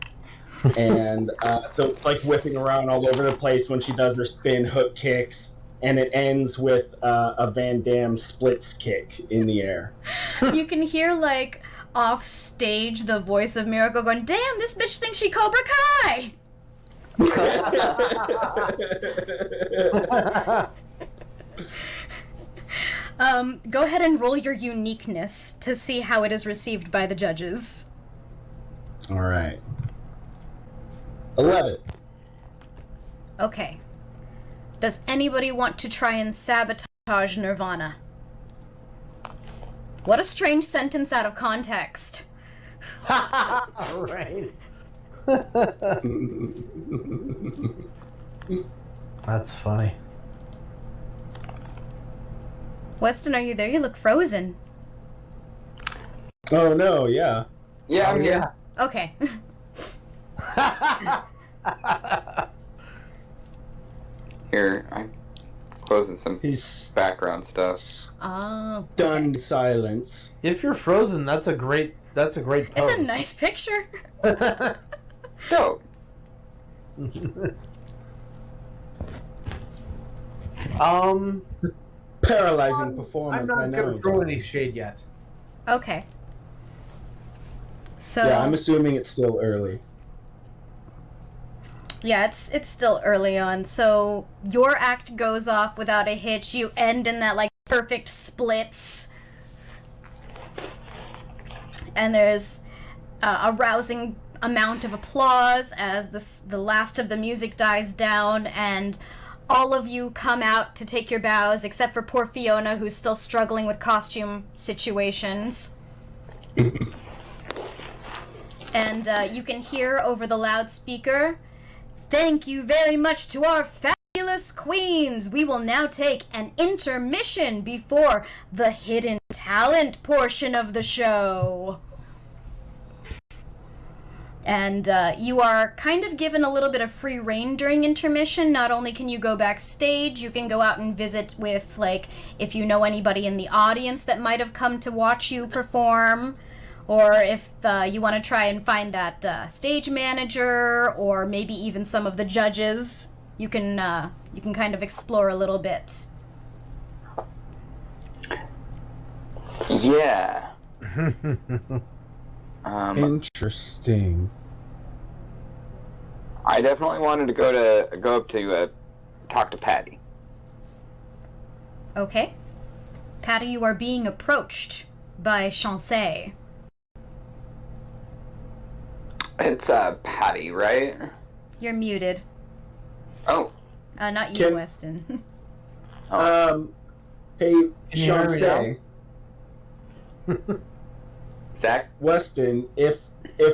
And so it's like whipping around all over the place when she does her spin hook kicks, and it ends with a Van Damme splits kick in the air. You can hear like off stage the voice of Miracle going, "Damn, this bitch thinks she Cobra Kai!" Go ahead and roll your uniqueness to see how it is received by the judges. All right. 11. Okay. Does anybody want to try and sabotage Nervana? What a strange sentence out of context. Right. That's funny. Weston, are you there? You look frozen. Oh no, yeah. Yeah, I'm here. Okay. Here, I'm closing some He's background stuff. Oh. stunned silence. If you're frozen, that's a great pose. It's a nice picture. Dope. Paralyzing performance. I'm I not know. gonna throw any shade yet. Okay. So Yeah, I'm assuming it's still early. yeah, it's still early on. So your act goes off without a hitch. You end in that like perfect splits. And there's a rousing amount of applause as the last of the music dies down, and all of you come out to take your bows, except for poor Fiona, who's still struggling with costume situations. And you can hear over the loudspeaker, "Thank you very much to our fabulous queens. We will now take an intermission before the hidden talent portion of the show." And you are kind of given a little bit of free reign during intermission. Not only can you go backstage, you can go out and visit with, like, if you know anybody in the audience that might have come to watch you perform, or if you want to try and find that stage manager, or maybe even some of the judges. You can kind of explore a little bit. Yeah. Interesting. I definitely wanted to go up to talk to Patty. Okay. Patty, you are being approached by Chancey. It's Patty, right? You're muted. Oh. Not you, Weston. Hey, Chancey. Zach? Weston, if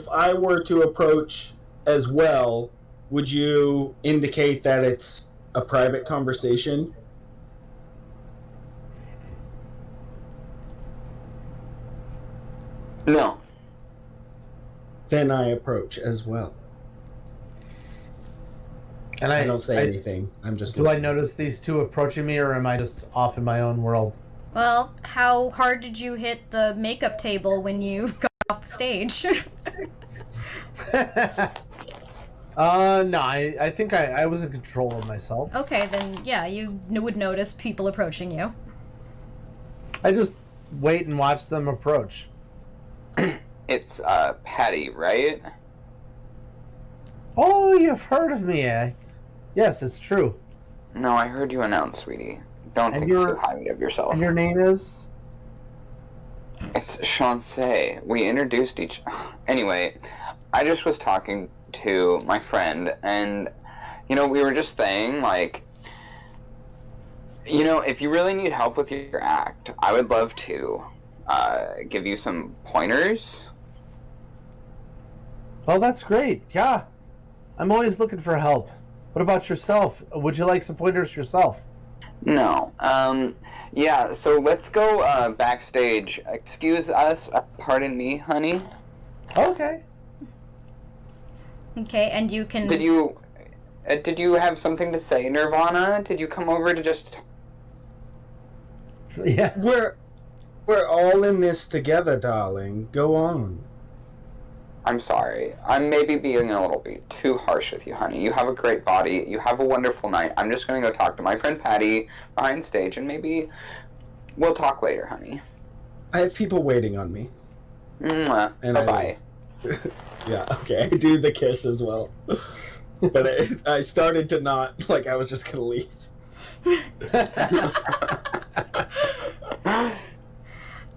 I were to approach as well, would you indicate that it's a private conversation? No. Then I approach as well. And I don't say anything. I'm just Do listening. I notice these two approaching me, or am I just off in my own world? Well, how hard did you hit the makeup table when you got off stage? No, I think I was in control of myself. Okay, then, yeah, you would notice people approaching you. I just wait and watch them approach. It's Patty, right? Oh, you've heard of me, eh? Yes, it's true. No, I heard you announce, sweetie. Don't And think too highly of yourself. And your name is? It's Chancey. We introduced each... Anyway, I just was talking to my friend, and, you know, we were just saying, like, you know, if you really need help with your act, I would love to give you some pointers. Oh, that's great. Yeah. I'm always looking for help. What about yourself? Would you like some pointers yourself? No. Yeah, so let's go backstage. Excuse us. Pardon me, honey. Okay. Okay, and you can... Did you have something to say, Nervana? Did you come over to just... Yeah. We're all in this together, darling. Go on. I'm sorry. I'm maybe being a little bit too harsh with you, honey. You have a great body. You have a wonderful night. I'm just going to go talk to my friend Patty behind stage, and maybe we'll talk later, honey. I have people waiting on me. Mwah. And Bye-bye. Yeah, okay. I do the kiss as well. But I started to not, like, I was just going to leave.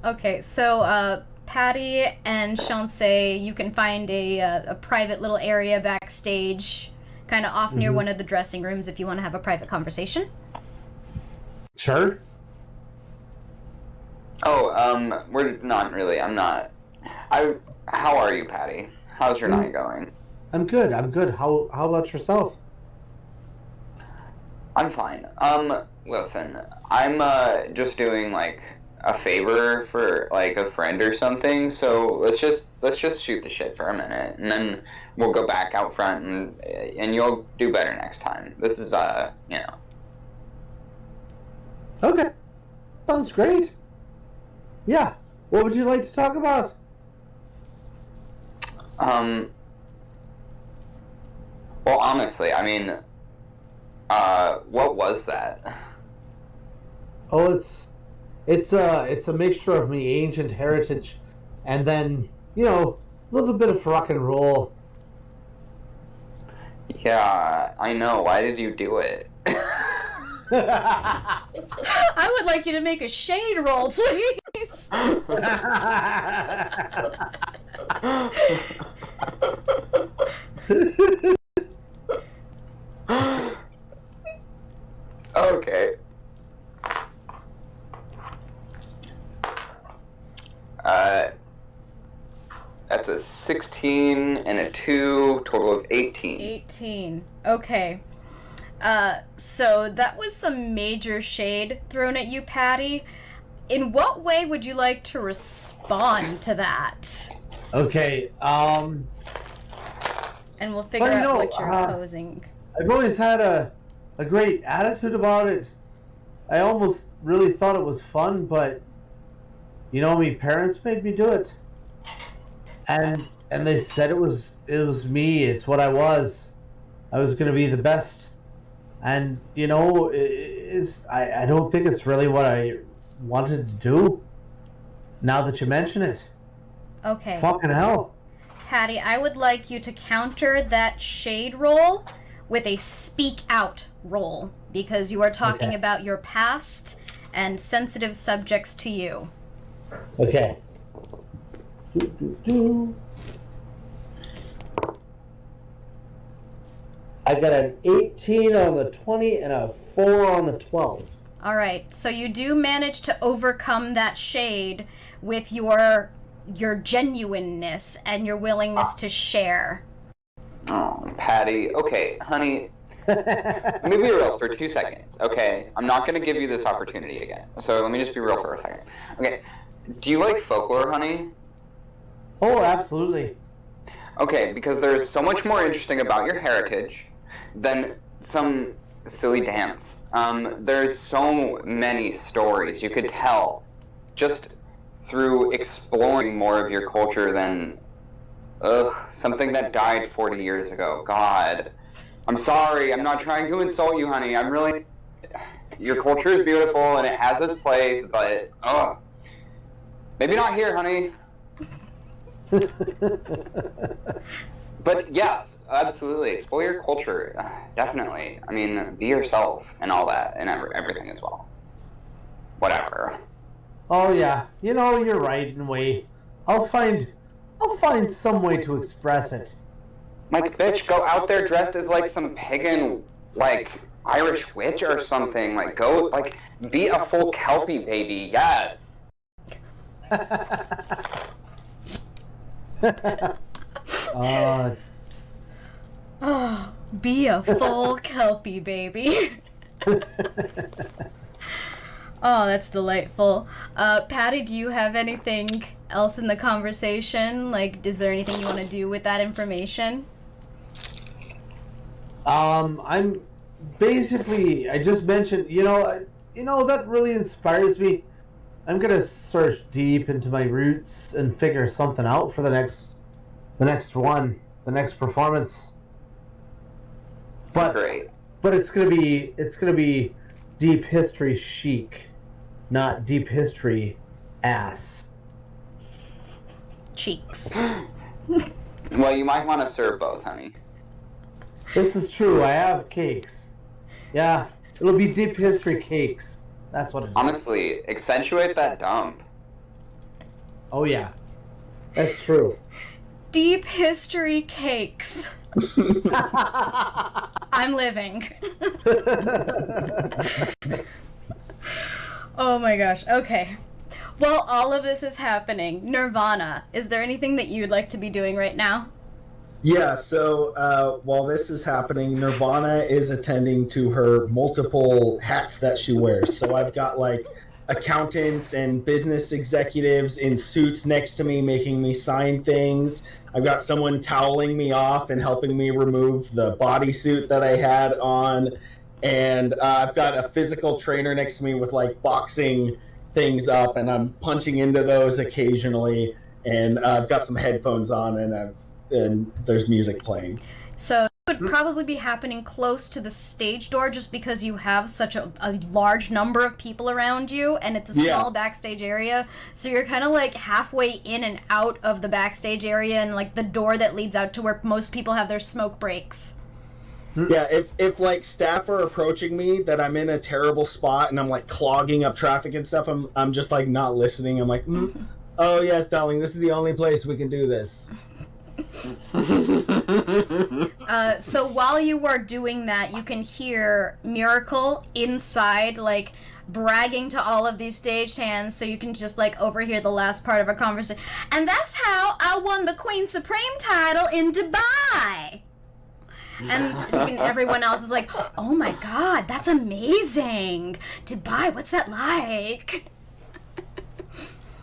Okay, so, Patty and Chancey, you can find a private little area backstage, kind of off near one of the dressing rooms if you want to have a private conversation. Sure. Oh, we're not really. I'm not. How are you, Patty? How's your night going? I'm good. How about yourself? I'm fine. Listen, I'm just doing like a favor for like a friend or something. So let's just shoot the shit for a minute, and then we'll go back out front, and you'll do better next time. This is you know. Okay. Sounds great. Yeah. What would you like to talk about? Well, honestly, I mean, what was that? Oh, it's a mixture of me ancient heritage, and then, you know, a little bit of rock and roll. Yeah, I know. Why did you do it? I would like you to make a shade roll, please. Okay. That's a 16 and a 2, total of 18. 18. Okay. So that was some major shade thrown at you, Patty. In what way would you like to respond to that? Okay, And we'll figure out what you're posing. I've always had a great attitude about it. I almost really thought it was fun, but me parents made me do it. And they said it was me, it's what I was. I was gonna be the best. And I don't think it's really what I wanted to do. Now that you mention it. Okay. Fucking hell. Patty, I would like you to counter that shade roll with a speak out roll, because you are talking about your past and sensitive subjects to you. Okay. I got an 18 on the 20 and a 4 on the 12. All right, so you do manage to overcome that shade with your genuineness and your willingness to share. Oh, Patty. Okay, honey. Let me be real for 2 seconds, okay? I'm not going to give you this opportunity again. So let me just be real for a second. Okay, do you like folklore, honey? Oh, absolutely. Okay, because there's so much more interesting about your heritage than some silly dance. There's so many stories you could tell just through exploring more of your culture than something that died 40 years ago. God. I'm sorry, I'm not trying to insult you, honey. Your culture is beautiful and it has its place, but maybe not here, honey. But yes, absolutely. Explore your culture. Definitely. I mean, be yourself and all that and everything as well. Whatever. Oh yeah, you're right in a way. I'll find some way to express it. Like, bitch, go out there dressed as like some pagan, like Irish witch or something. Like, go, like, be a full Kelpie baby. Yes. Oh, be a full Kelpie baby. Oh, that's delightful. Patty, do you have anything else in the conversation? Like, is there anything you want to do with that information? I'm basically, I just mentioned, that really inspires me. I'm gonna search deep into my roots and figure something out for the next performance. But Great. But it's gonna be deep history chic, not deep history ass. Cheeks. Well, you might want to serve both, honey. This is true. I have cakes. Yeah, it'll be deep history cakes. That's what it is. Honestly, accentuate that dump. Oh yeah, that's true. Deep history cakes. I'm living. Oh my gosh. Okay. While all of this is happening, Nervana, is there anything that you'd like to be doing right now? Yeah, so while this is happening, Nervana is attending to her multiple hats that she wears. So I've got like accountants and business executives in suits next to me making me sign things. I've got someone toweling me off and helping me remove the bodysuit that I had on. And I've got a physical trainer next to me with like boxing things up, and I'm punching into those occasionally. And I've got some headphones on, and there's music playing. So it would probably be happening close to the stage door just because you have such a large number of people around you, and it's a small backstage area. So you're kind of like halfway in and out of the backstage area and like the door that leads out to where most people have their smoke breaks. Yeah, if like staff are approaching me that I'm in a terrible spot and I'm like clogging up traffic and stuff, I'm just like not listening. I'm like, oh yes, darling, this is the only place we can do this. So while you are doing that, you can hear Miracle inside, like, bragging to all of these stagehands, so you can just, like, overhear the last part of a conversation. And that's how I won the Queen Supreme title in Dubai! And everyone else is like, oh my god, that's amazing! Dubai, what's that like?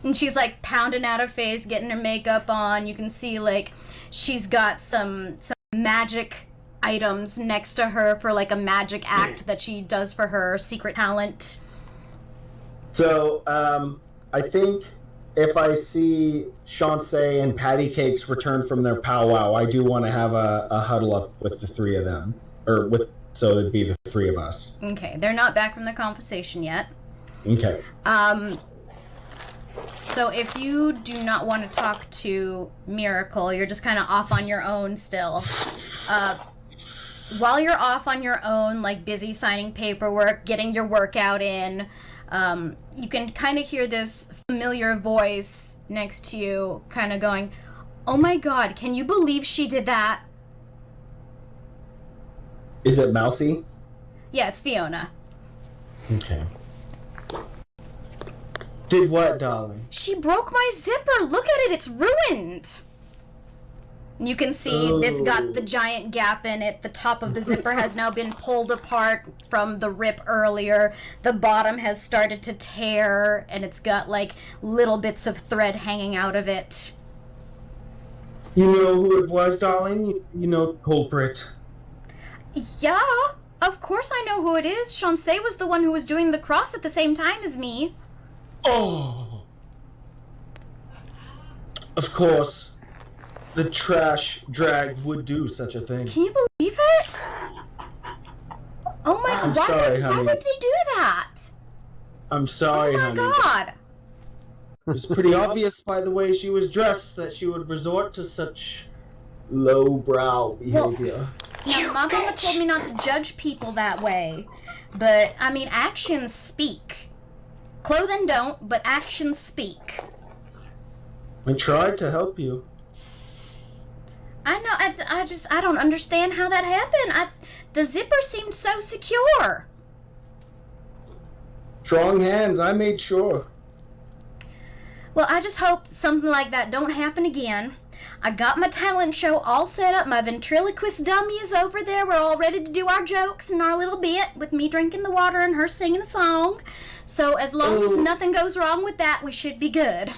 And she's, like, pounding out her face, getting her makeup on. You can see, like, she's got some magic items next to her for, like, a magic act that she does for her secret talent. So, I think if I see Shawnce and Patty Cakes return from their powwow, I do want to have a huddle up with the three of them. So it'd be the three of us. Okay, they're not back from the conversation yet. Okay. So if you do not want to talk to Miracle, you're just kind of off on your own still. While you're off on your own, like busy signing paperwork, getting your workout in, you can kind of hear this familiar voice next to you kind of going, oh my god, can you believe she did that? Is it Mousy? Yeah, it's Fiona. Okay. Did what, darling? She broke my zipper. Look at it. It's ruined. You can see it's got the giant gap in it. The top of the zipper has now been pulled apart from the rip earlier. The bottom has started to tear, and it's got, like, little bits of thread hanging out of it. You know who it was, darling? You know the culprit. Yeah, of course I know who it is. Shawnce was the one who was doing the cross at the same time as me. Oh! Of course. The trash drag would do such a thing. Can you believe it? Oh my god, why would they do that? I'm sorry, honey. Oh my god. It was pretty obvious by the way she was dressed that she would resort to such lowbrow behavior. Now, my mama told me not to judge people that way. But, I mean, actions speak. Clothing don't, but actions speak. I tried to help you. I know, I don't understand how that happened. The zipper seemed so secure. Strong hands, I made sure. Well, I just hope something like that don't happen again. I got my talent show all set up. My ventriloquist dummy is over there. We're all ready to do our jokes and our little bit with me drinking the water and her singing a song. So as long as nothing goes wrong with that, we should be good.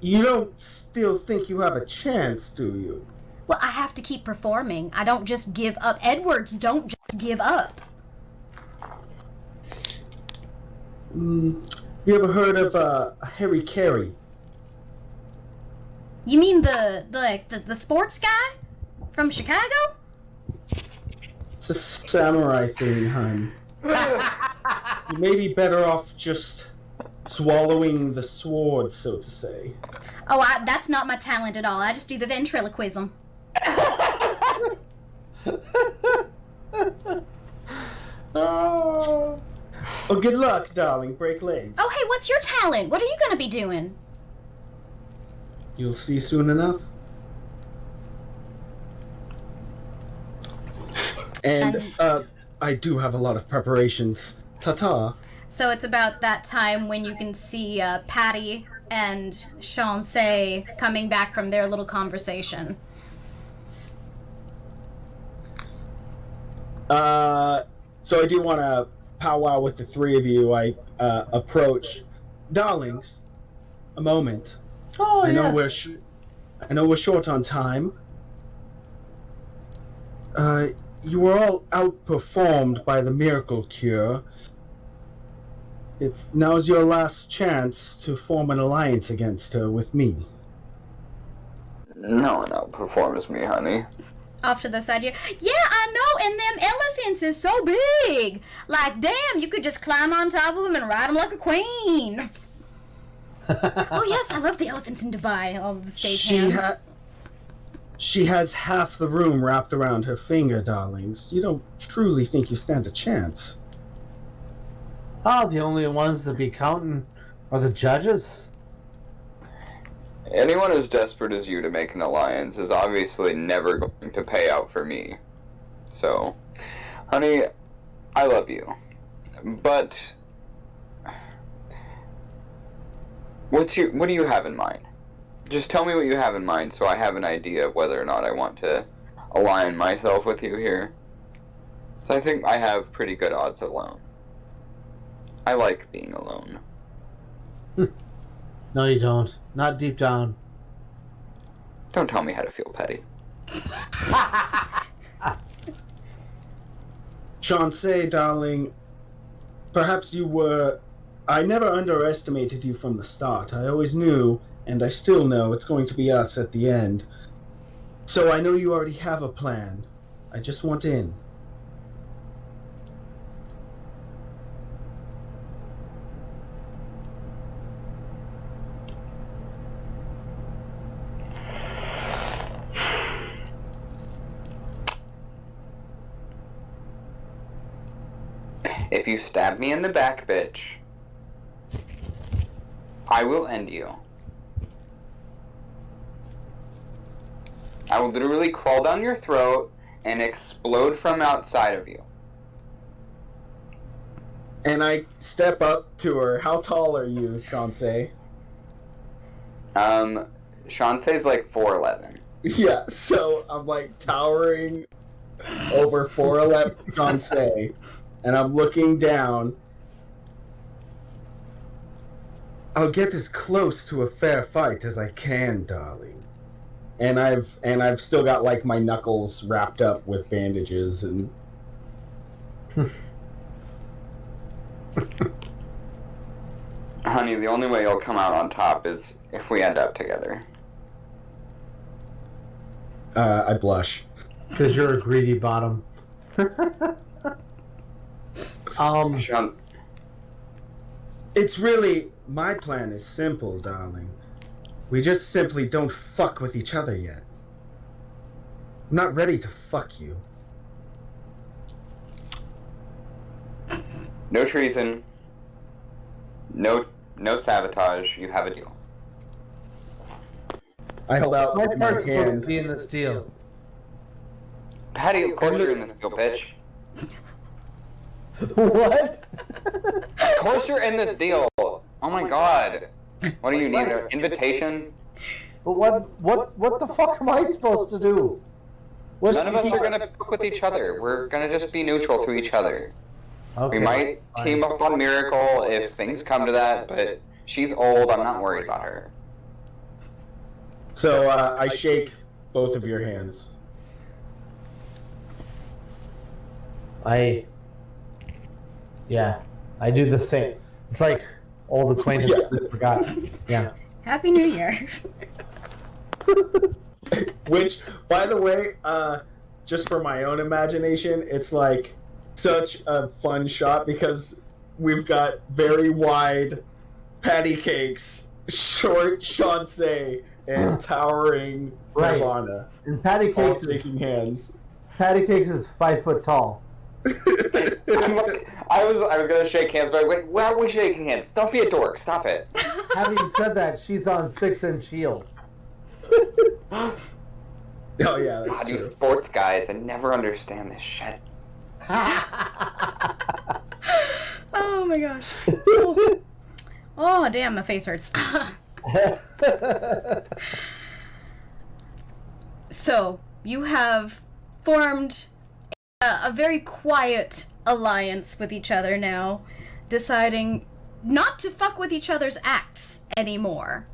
You don't still think you have a chance, do you? Well, I have to keep performing. I don't just give up. Edwards don't just give up. You ever heard of Harry Carey? You mean the sports guy from Chicago? It's a samurai thing, hon. You may be better off just swallowing the sword, so to say. Oh, that's not my talent at all. I just do the ventriloquism. Oh, good luck, darling. Break legs. Oh, hey, what's your talent? What are you gonna be doing? You'll see soon enough. And I do have a lot of preparations. Ta-ta. So it's about that time when you can see Patty and Shawnce coming back from their little conversation. So I do want to powwow with the three of you. I approach. Darlings, a moment. Oh, I know yes. I know we're short on time. You were all outperformed by the miracle cure. If now's your last chance to form an alliance against her with me. No one outperforms me, honey. Off to the side, yeah, I know, and them elephants is so big. Like, damn, you could just climb on top of them and ride them like a queen. Oh, yes, I love the elephants in Dubai, all the stagehands. She has half the room wrapped around her finger, darlings. You don't truly think you stand a chance. Oh, the only ones that be counting are the judges. Anyone as desperate as you to make an alliance is obviously never going to pay out for me. So, honey, I love you. But what do you have in mind? Just tell me what you have in mind so I have an idea of whether or not I want to align myself with you here. So I think I have pretty good odds alone. I like being alone. No, you don't. Not deep down. Don't tell me how to feel, Petty. Chauncey, darling, perhaps you were... I never underestimated you from the start. I always knew, and I still know, it's going to be us at the end. So I know you already have a plan. I just want in. If you stab me in the back, bitch, I will end you. I will literally crawl down your throat and explode from outside of you. And I step up to her. How tall are you, Chauncey? Chauncey's like 4'11". Yeah, so I'm like towering over 4'11" Chauncey, and I'm looking down. I'll get as close to a fair fight as I can, darling. And I've still got like my knuckles wrapped up with bandages and Honey, the only way you'll come out on top is if we end up together. I blush. Because you're a greedy bottom. Sean, It's really... My plan is simple, darling. We just simply don't fuck with each other yet. I'm not ready to fuck you. no treason. No sabotage. You have a deal. I hold out My my part's supposed hand. to be in this deal. Patty, of course you're in this deal, bitch. What? Of course you're in this deal. Oh my god. What do you need? An invitation? But what the fuck am I supposed to do? None of us are gonna fuck with each other. We're gonna just be neutral to each other. Okay. We might team up on Miracle if things come to that, but she's old. I'm not worried about her. So I shake both of your hands. Yeah, I do the same. It's like old acquaintance. Yeah. I forgot. Yeah. Happy New Year. Which, by the way, just for my own imagination, it's like such a fun shot because we've got very wide patty cakes, short Chauncey, and towering Right. Nervana. And Patty All Cakes shaking hands. Patty Cakes is 5 foot tall. I was gonna shake hands, but wait, why are we shaking hands? Don't be a dork. Stop it. Having said that, she's on 6-inch heels. Oh yeah, that's God, you true. sports guys, I never understand this shit. Oh my gosh. Oh, oh damn, my face hurts. So, you have formed a very quiet alliance with each other now, deciding not to fuck with each other's acts anymore.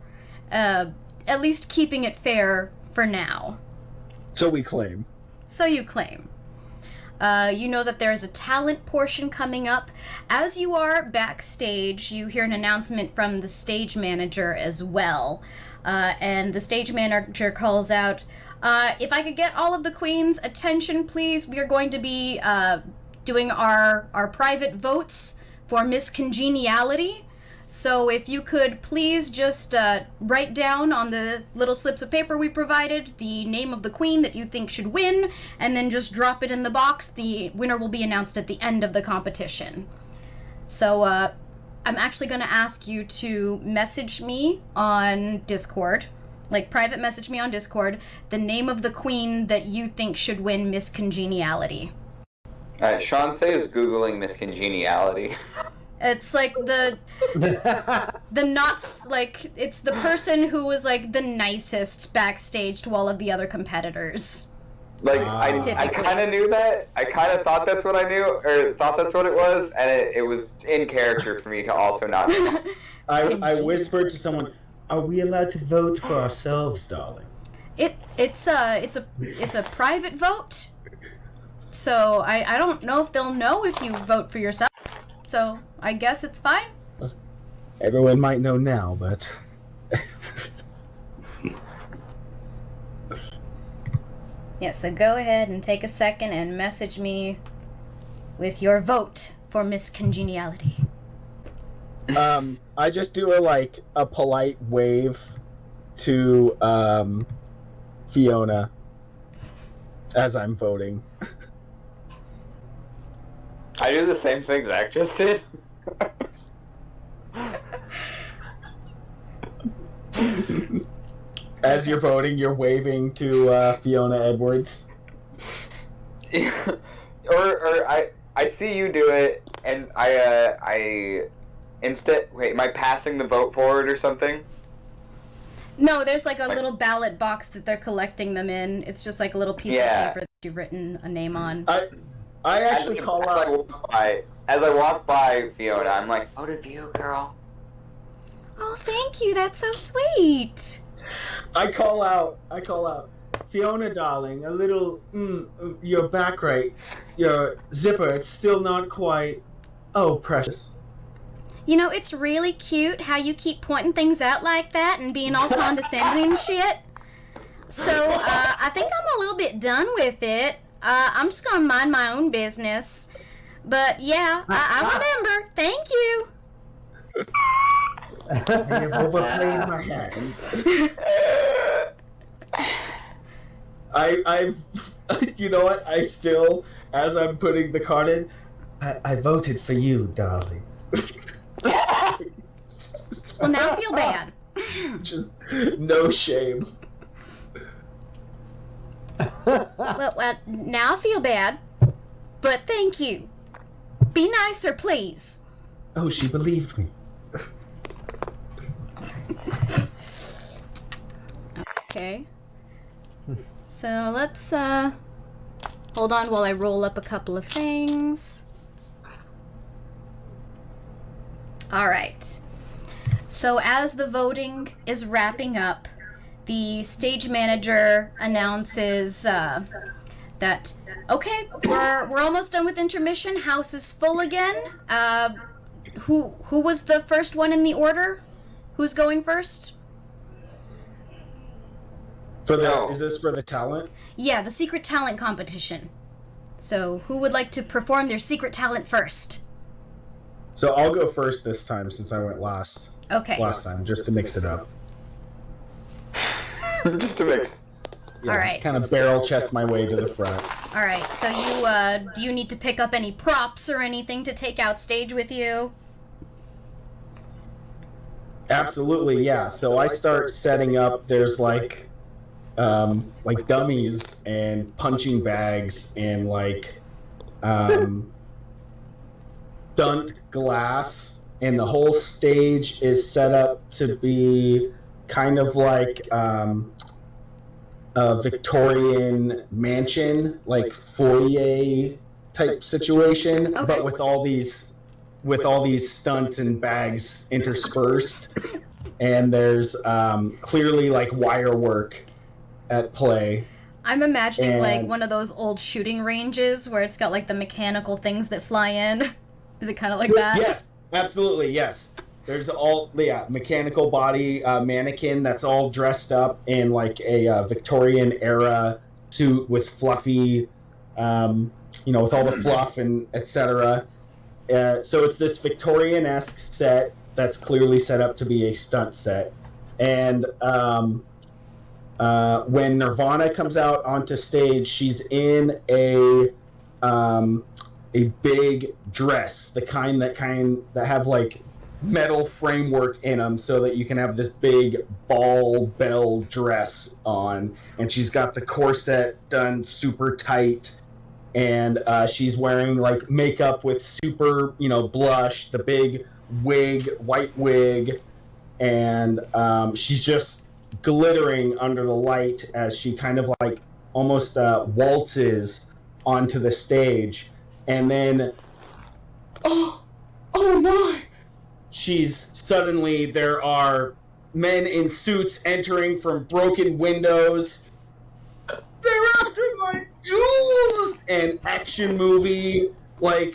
At least keeping it fair for now. So we claim. So you claim. You know that there is a talent portion coming up. As you are backstage, you hear an announcement from the stage manager as well. And the stage manager calls out, if I could get all of the queens' attention, please. We are going to be doing our private votes for Miss Congeniality. So if you could please just write down on the little slips of paper we provided the name of the queen that you think should win, and then just drop it in the box. The winner will be announced at the end of the competition. So I'm actually going to ask you to message me on Discord, like private message me on Discord, the name of the queen that you think should win Miss Congeniality. Shanse is Googling Miss Congeniality. It's like the not, like, it's the person who was, like, the nicest backstage to all of the other competitors. Like, I kind of knew that. I kind of thought that's what I knew, or thought that's what it was, and it was in character for me to also not know. I whispered to someone, "Are we allowed to vote for ourselves, darling?" It's a private vote, so I don't know if they'll know if you vote for yourself. So I guess it's fine. Everyone might know now, but yeah. So go ahead and take a second and message me with your vote for Miss Congeniality. I just do a polite wave to Fiona as I'm voting. I do the same thing Zach just did. As you're voting, you're waving to Fiona Edwards. or I see you do it, and am I passing the vote forward or something? No, there's like a little ballot box that they're collecting them in. It's just like a little piece of paper that you've written a name on. I actually call out... As I walk by Fiona, I'm like, voted for you, girl. Oh, thank you. That's so sweet. I call out, Fiona, darling, a little, your back right, your zipper, it's still not quite, oh, precious. You know, it's really cute how you keep pointing things out like that and being all condescending and shit. So, I think I'm a little bit done with it. I'm just gonna mind my own business. But, yeah, I remember. Thank you. I have overplayed my hand. I've, you know what? I still, as I'm putting the card in, I voted for you, darling. Well, now I feel bad. Just no shame. Well, now I feel bad. But thank you. Be nicer, please. Oh, she believed me. Okay. So let's hold on while I roll up a couple of things. All right. So as the voting is wrapping up, the stage manager announces that, okay, we're almost done with intermission. House is full again. Who was the first one in the order? Who's going first? Is this for the talent? Yeah, the secret talent competition. So, who would like to perform their secret talent first? So I'll go first this time since I went last. Okay. Last time, just to mix it up. Just to mix. Yeah, all right. Kind of barrel chest my way to the front. All right. So you do you need to pick up any props or anything to take out stage with you? Absolutely, yeah. So I start setting up. There's like dummies and punching bags and stunt glass, and the whole stage is set up to be kind of like a Victorian mansion, like foyer type situation, Okay. but with all these stunts and bags interspersed, and there's clearly like wire work at play. I'm imagining like one of those old shooting ranges where it's got like the mechanical things that fly in. Is it kind of like that? Yes, absolutely, yes. There's mechanical body mannequin that's all dressed up in like a Victorian era suit with fluffy, with all the fluff and etc. So it's this Victorian-esque set, that's clearly set up to be a stunt set. And when Nervana comes out onto stage, she's in a big dress, the kind that have like metal framework in them, so that you can have this big ball bell dress on. And she's got the corset done super tight, and she's wearing like makeup with super, blush, the big wig, white wig, and she's just glittering under the light as she kind of like almost waltzes onto the stage. And then, oh my! There are men in suits entering from broken windows. They're after my jewels! And action movie, like,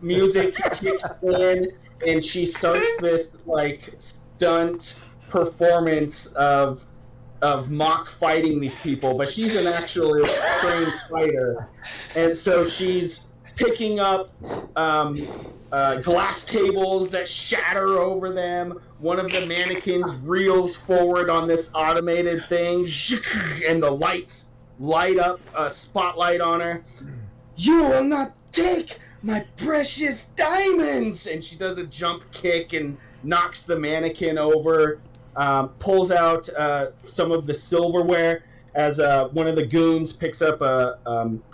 music kicks in, and she starts this, like, stunt performance of mock fighting these people, but she's an actually trained fighter. And so she's picking up glass tables that shatter over them. One of the mannequins reels forward on this automated thing, and the lights light up a spotlight on her. You will not take my precious diamonds! And she does a jump kick and knocks the mannequin over, pulls out some of the silverware. As one of the goons picks up a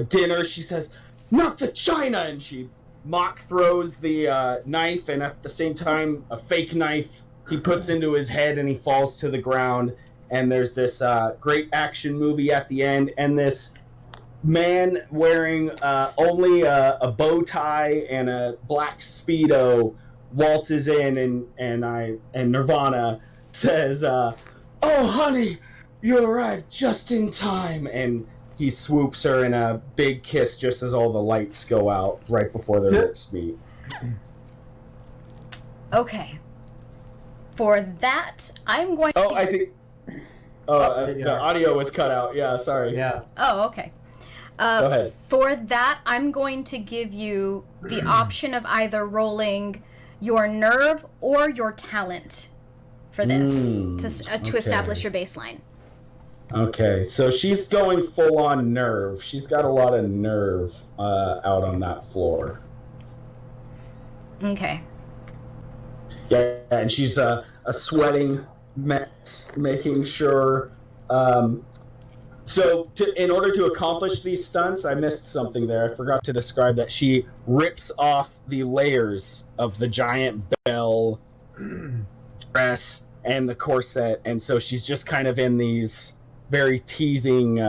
dinner, she says, "Not the china!" And she mock throws the knife, and at the same time, a fake knife he puts into his head, and he falls to the ground. And there's this great action movie at the end, and this man wearing only a bow tie and a black Speedo waltzes in, and Nervana says, "Oh, honey, you arrived just in time," and he swoops her in a big kiss just as all the lights go out right before their lips meet. Okay. For that, I'm going Oh, to... I think... the audio was cut out. Yeah, sorry. Yeah. Oh, okay. Go ahead. For that, I'm going to give you the option of either rolling your nerve or your talent for this to establish your baseline. Okay, so she's going full on nerve. She's got a lot of nerve out on that floor. Okay. Yeah, and she's a sweating mess, making sure. So, in order to accomplish these stunts, I missed something there. I forgot to describe that. She rips off the layers of the giant bell dress and the corset, and so she's just kind of in these very teasing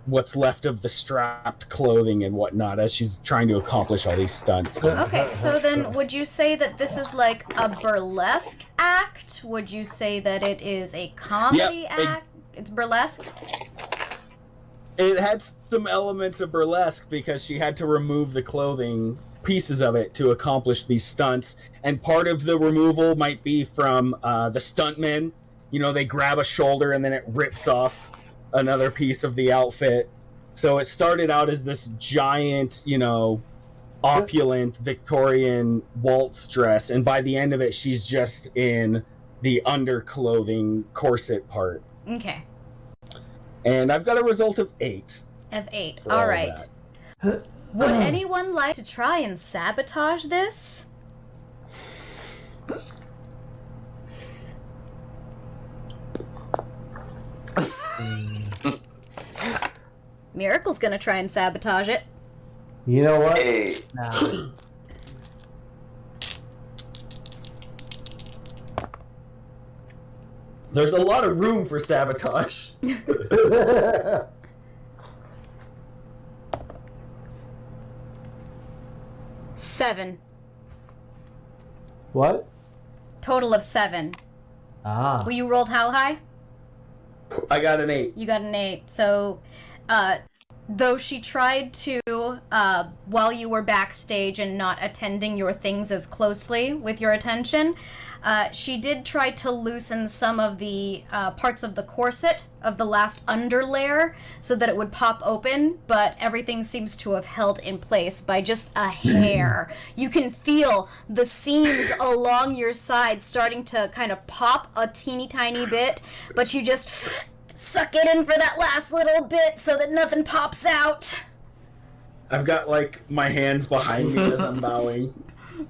what's left of the strapped clothing and whatnot as she's trying to accomplish all these stunts. Okay, so then would you say that this is like a burlesque act? Would you say that it is a comedy act? It's burlesque? It had some elements of burlesque because she had to remove the clothing, pieces of it, to accomplish these stunts. And part of the removal might be from the stuntmen. You know, they grab a shoulder and then it rips off another piece of the outfit. So it started out as this giant, opulent Victorian waltz dress. And by the end of it, she's just in the underclothing corset part. Okay. And I've got a result of 8. Of 8. All right. Would anyone like to try and sabotage this? Miracle's gonna try and sabotage it. You know what? Hey. Nah. There's a lot of room for sabotage. 7. What? Total of 7. Ah. Well, you rolled how high? I got an 8. You got an 8. So, though she tried to, while you were backstage and not attending your things as closely with your attention, she did try to loosen some of the parts of the corset of the last underlayer so that it would pop open, but everything seems to have held in place by just a hair. You can feel the seams along your side starting to kind of pop a teeny tiny bit, but you just suck it in for that last little bit so that nothing pops out. I've got, like, my hands behind me as I'm bowing.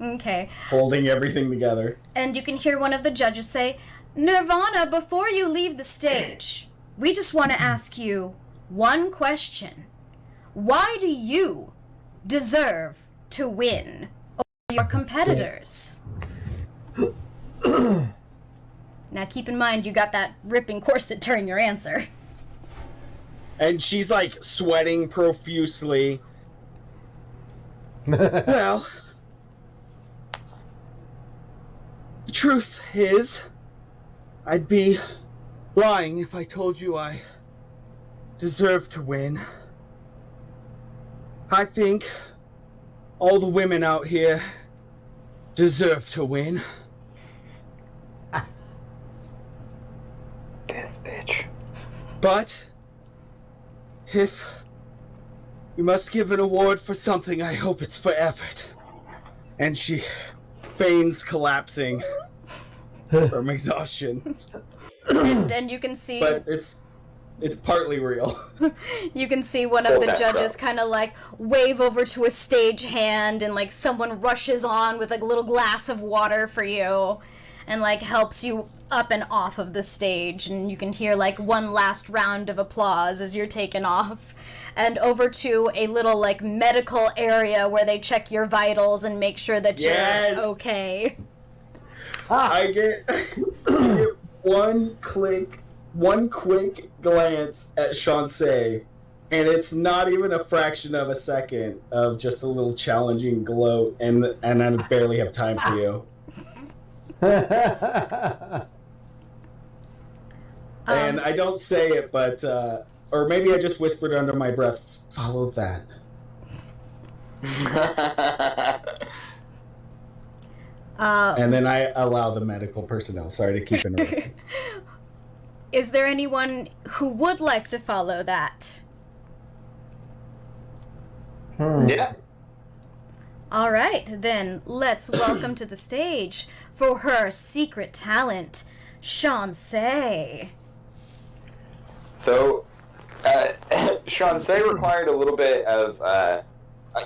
Okay. Holding everything together. And you can hear one of the judges say, Nervana, before you leave the stage, we just want to ask you one question. Why do you deserve to win over your competitors? Now keep in mind you got that ripping corset during your answer. And she's, like, sweating profusely. Well, the truth is, I'd be lying if I told you I deserve to win. I think all the women out here deserve to win. This bitch. But if you must give an award for something, I hope it's for effort. And she feigns collapsing from exhaustion. And you can see... But it's partly real. You can see one of the judges kind of like wave over to a stage hand, and like someone rushes on with like a little glass of water for you and like helps you up and off of the stage, and you can hear like one last round of applause as you're taken off and over to a little like medical area where they check your vitals and make sure that you're okay. I get one quick glance at Shansei, and it's not even a fraction of a second of just a little challenging gloat, and I barely have time for you. And I don't say it, but or maybe I just whispered under my breath, follow that. And then I allow the medical personnel. Sorry to keep interrupting. Is there anyone who would like to follow that? Yeah. All right, then let's welcome to the stage for her secret talent, Shansei. So, Shansei required a little bit of,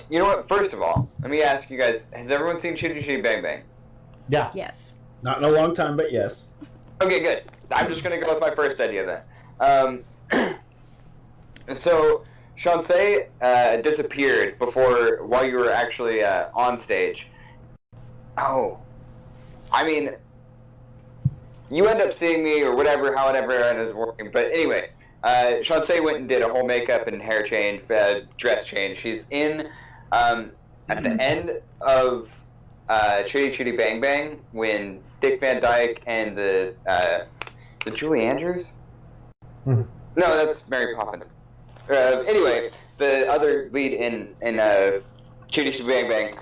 you know what, first of all, let me ask you guys, has everyone seen Chitty Chitty Bang Bang? Yeah. Yes. Not in a long time, but yes. Okay, good. I'm just going to go with my first idea then. So, Shansei disappeared while you were actually on stage. Oh. I mean, you end up seeing me or whatever, however it is working. But anyway, Shansei went and did a whole makeup and hair change, dress change. She's in, at the end of Chitty Chitty Bang Bang, when Dick Van Dyke and the Julie Andrews? No, that's Mary Poppins. Anyway, the other lead in Chitty Chitty Bang Bang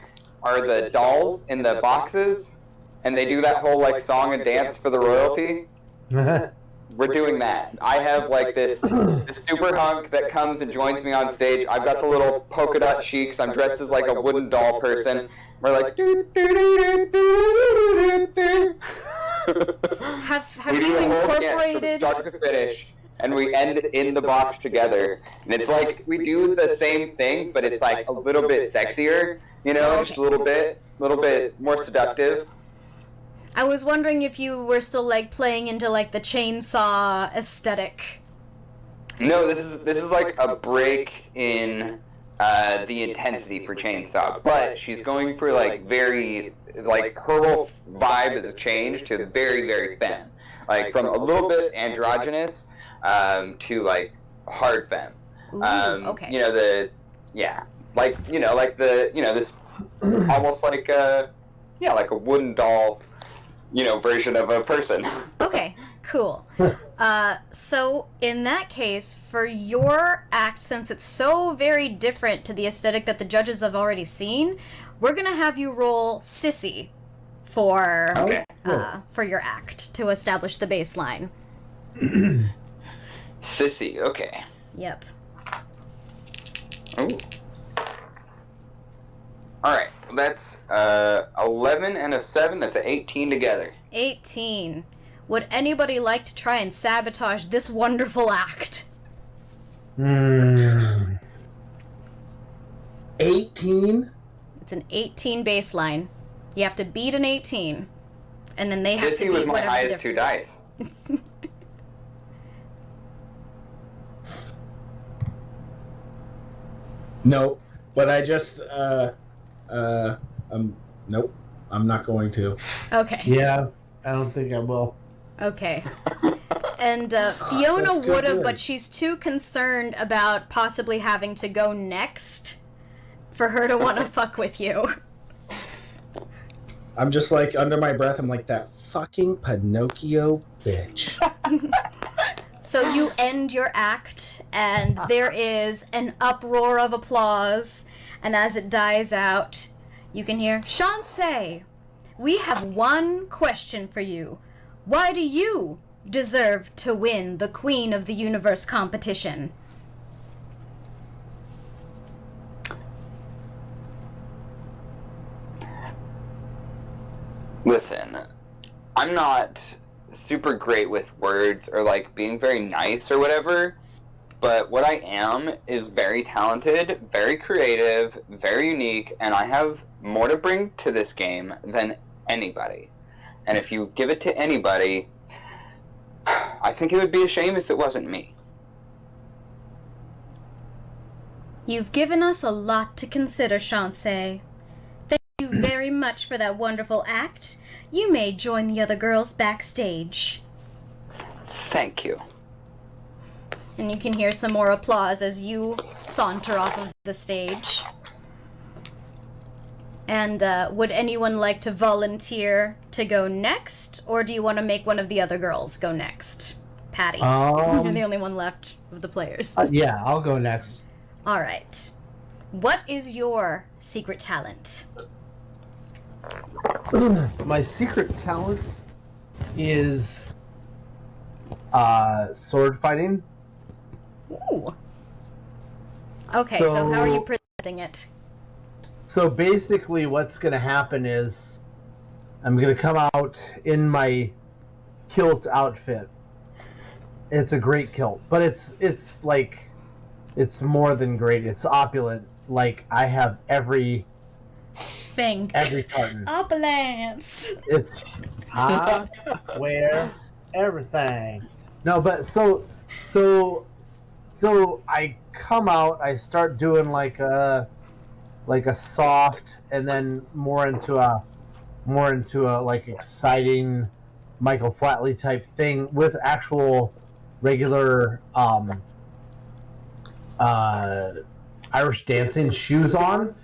are the dolls in the boxes, and they do that whole like song and dance for the royalty. We're doing that. I have like this super hunk that comes and joins me on stage. I've got the little polka dot cheeks. I'm dressed as like a wooden doll person. We're like Have you incorporated from start to finish, and we end in the box together. And it's like we do the same thing, but it's like a little bit sexier, you know, just a little bit more seductive. I was wondering if you were still like playing into like the chainsaw aesthetic. No, this is like a break in the intensity for chainsaw, but she's going for like very like her whole vibe has changed to very, very femme, like from a little bit androgynous to like hard femme. Ooh, okay. You know this almost like a wooden doll, you know, version of a person. Okay, Cool. So in that case, for your act, since it's so very different to the aesthetic that the judges have already seen, we're gonna have you roll Sissy for your act to establish the baseline. Sissy, okay. Yep. Ooh. Alright, that's 11 and a 7, that's an 18 together. 18. Would anybody like to try and sabotage this wonderful act? 18? It's an 18 baseline. You have to beat an 18. And then they have to Sissy beat was my whatever highest 2 dice. Nope. But I just, nope. I'm not going to. Okay. Yeah, I don't think I will. Okay. And Fiona That's too would have, good. but she's too concerned about possibly having to go next for her to want to fuck with you. I'm just like, under my breath, I'm like, that fucking Pinocchio bitch. So you end your act, and there is an uproar of applause, and as it dies out, you can hear, Shansei, we have one question for you. Why do you deserve to win the Queen of the Universe competition? Listen, I'm not super great with words or like being very nice or whatever, but what I am is very talented, very creative, very unique, and I have more to bring to this game than anybody. And if you give it to anybody, I think it would be a shame if it wasn't me. You've given us a lot to consider, Shansei. Thank you very much for that wonderful act. You may join the other girls backstage. Thank you. And you can hear some more applause as you saunter off of the stage. And would anyone like to volunteer to go next, or do you want to make one of the other girls go next? Patty, you're the only one left of the players. Yeah, I'll go next. All right. What is your secret talent? My secret talent is sword fighting. Ooh. Okay, so how are you presenting it? So basically what's going to happen is I'm going to come out in my kilt outfit. It's a great kilt, but it's like, it's more than great. It's opulent. Like, I have every tartan. Opulence. It's I wear everything. No, but so I come out, I start doing like a soft, and then more into a like exciting Michael Flatley type thing with actual regular Irish dancing shoes on,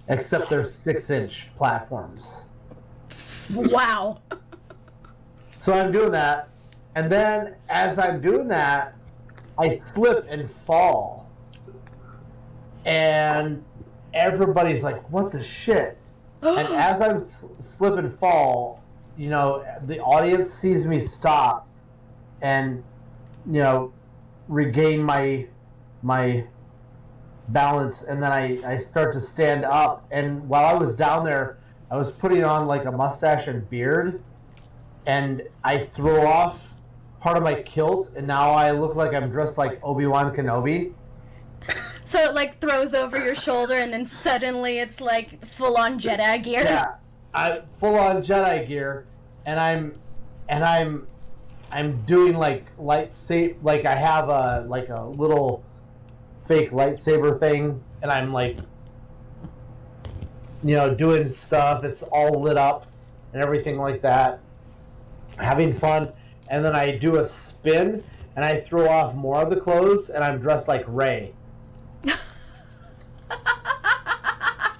except they're 6-inch platforms. Wow. So I'm doing that, and then as I'm doing that, I slip and fall, and everybody's like, "What the shit?" And as I'm slip and fall, you know, the audience sees me stop, and regain my balance, and then I start to stand up. And while I was down there, I was putting on like a mustache and beard, and I throw off part of my kilt, and now I look like I'm dressed like Obi-Wan Kenobi. So it like throws over your shoulder, and then suddenly it's like full-on Jedi gear. Yeah, I full-on Jedi gear, and I'm doing like lightsaber, like I have a little fake lightsaber thing, and I'm like, doing stuff. It's all lit up and everything like that, having fun. And then I do a spin, and I throw off more of the clothes, and I'm dressed like Rey.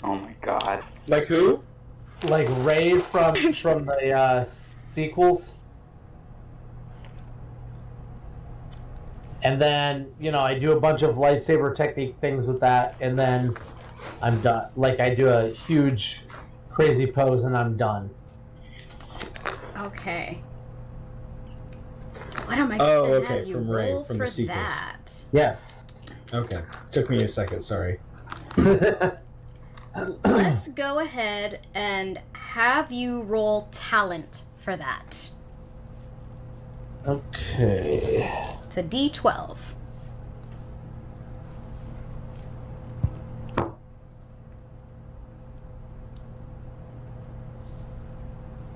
Oh my god. Like who? Like Rey from the sequels. And then, I do a bunch of lightsaber technique things with that, and then I'm done. Like, I do a huge, crazy pose, and I'm done. Okay. What am I gonna have you roll from for the sequels. that? Yes. Okay. Took me a second, sorry. Let's go ahead and have you roll talent for that. Okay. It's a D12.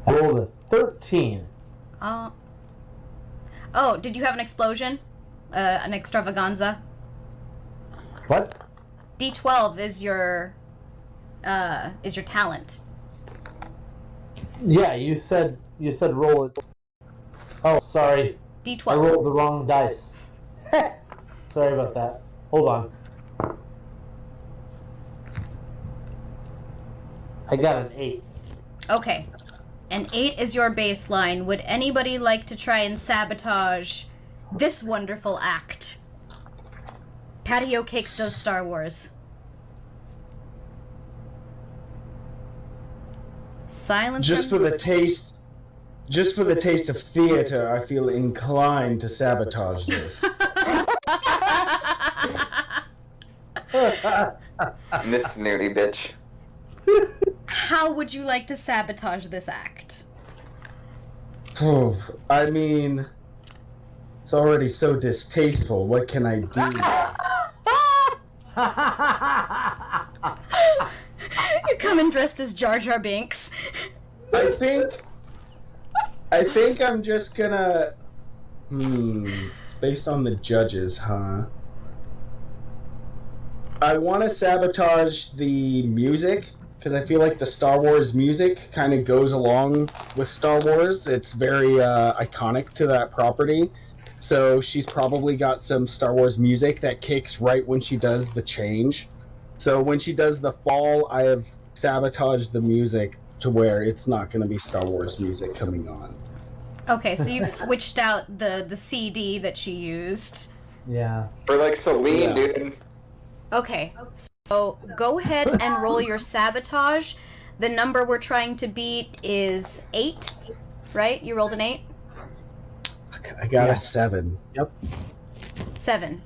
I rolled a 13. Oh, did you have an explosion? An extravaganza? What? D12 is your talent. Yeah, you said roll it. Oh, sorry. D12. I rolled the wrong dice. Sorry about that. Hold on. I got an 8. Okay. An 8 is your baseline. Would anybody like to try and sabotage this wonderful act? Patio Cakes does Star Wars. Silence. Just for the taste of theater, I feel inclined to sabotage this. Miss Snooty bitch. How would you like to sabotage this act? Oh, I mean, it's already so distasteful. What can I do? You come in dressed as Jar Jar Binks. I think I'm just gonna... It's based on the judges, huh? I want to sabotage the music, because I feel like the Star Wars music kind of goes along with Star Wars. It's very iconic to that property. So she's probably got some Star Wars music that kicks right when she does the change. So when she does the fall, I have sabotaged the music to where it's not going to be Star Wars music coming on. Okay, so you've switched out the CD that she used. Yeah. For like Celine, dude. Okay, so go ahead and roll your sabotage. The number we're trying to beat is 8, right? You rolled an 8? I got a 7. Yep. 7.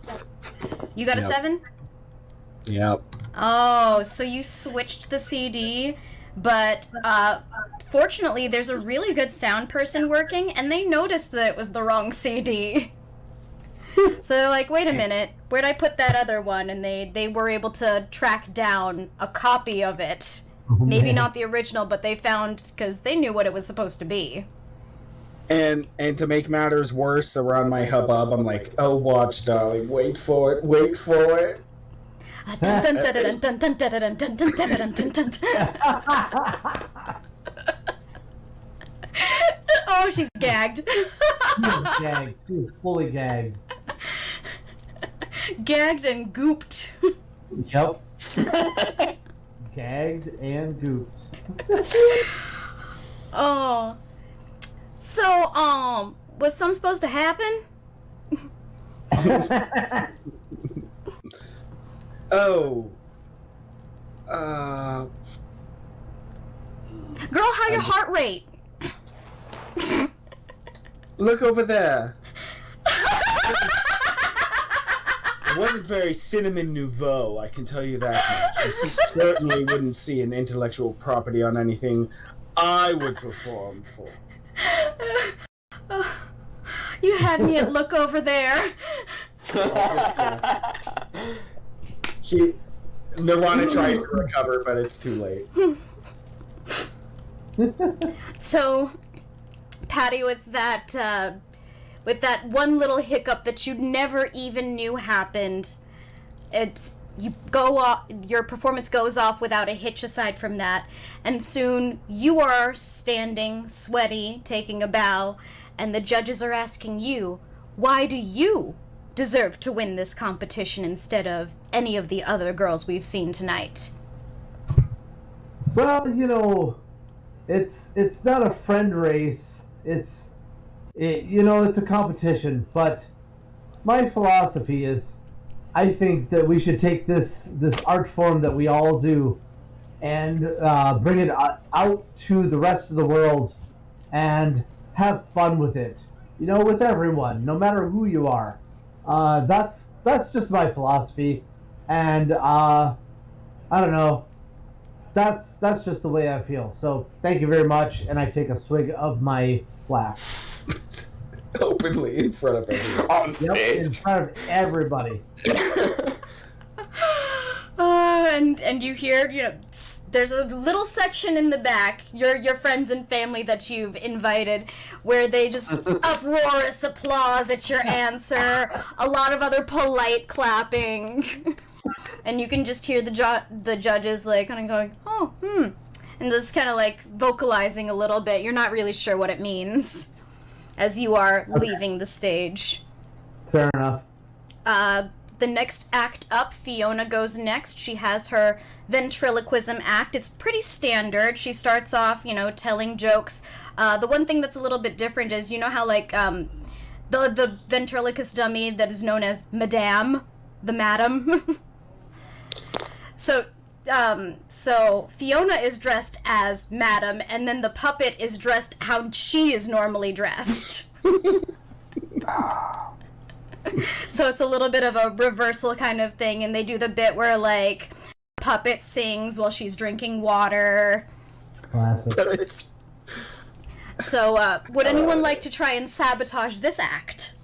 You got a 7? Yep. Oh, so you switched the CD, but fortunately there's a really good sound person working, and they noticed that it was the wrong CD. So they're like, wait a minute, where'd I put that other one? And they were able to track down a copy of it. Maybe not the original, but they found, because they knew what it was supposed to be. And to make matters worse, around my hubbub, I'm like, oh, watch, darling, wait for it, wait for it. Oh, she's gagged. Gagged. She was fully gagged. Gagged and gooped. Yep. Gagged and gooped. Oh. So, was something supposed to happen? Oh. Girl, how your heart rate? Look over there. It wasn't very cinnamon nouveau, I can tell you that much. You certainly wouldn't see an intellectual property on anything I would perform for. You had me at look over there. Nervana tries to recover, but it's too late. So, Patty, with that one little hiccup that you never even knew happened, your performance goes off without a hitch aside from that, and soon you are standing, sweaty, taking a bow, and the judges are asking you, why do you deserve to win this competition instead of any of the other girls we've seen tonight? Well, it's not a friend race. It's a competition, but my philosophy is, I think that we should take this art form that we all do, and bring it out to the rest of the world, and have fun with it. You know, with everyone, no matter who you are. That's just my philosophy, and I don't know. That's just the way I feel. So thank you very much, and I take a swig of my flask. Openly in front of everyone. On stage. In front of everybody. And you hear, there's a little section in the back, your friends and family that you've invited, where they just uproarious applause at your answer, a lot of other polite clapping, and you can just hear the judges like kind of going, oh, and just kind of like vocalizing a little bit. You're not really sure what it means as you are leaving the stage. Fair enough. The next act up, Fiona goes next. She has her ventriloquism act. It's pretty standard. She starts off, telling jokes. The one thing that's a little bit different is, how, like, the ventriloquist dummy that is known as Madame, the Madam. So Fiona is dressed as Madam, and then the puppet is dressed how she is normally dressed. So it's a little bit of a reversal kind of thing, and they do the bit where, like, puppet sings while she's drinking water. Classic. So, would anyone like to try and sabotage this act?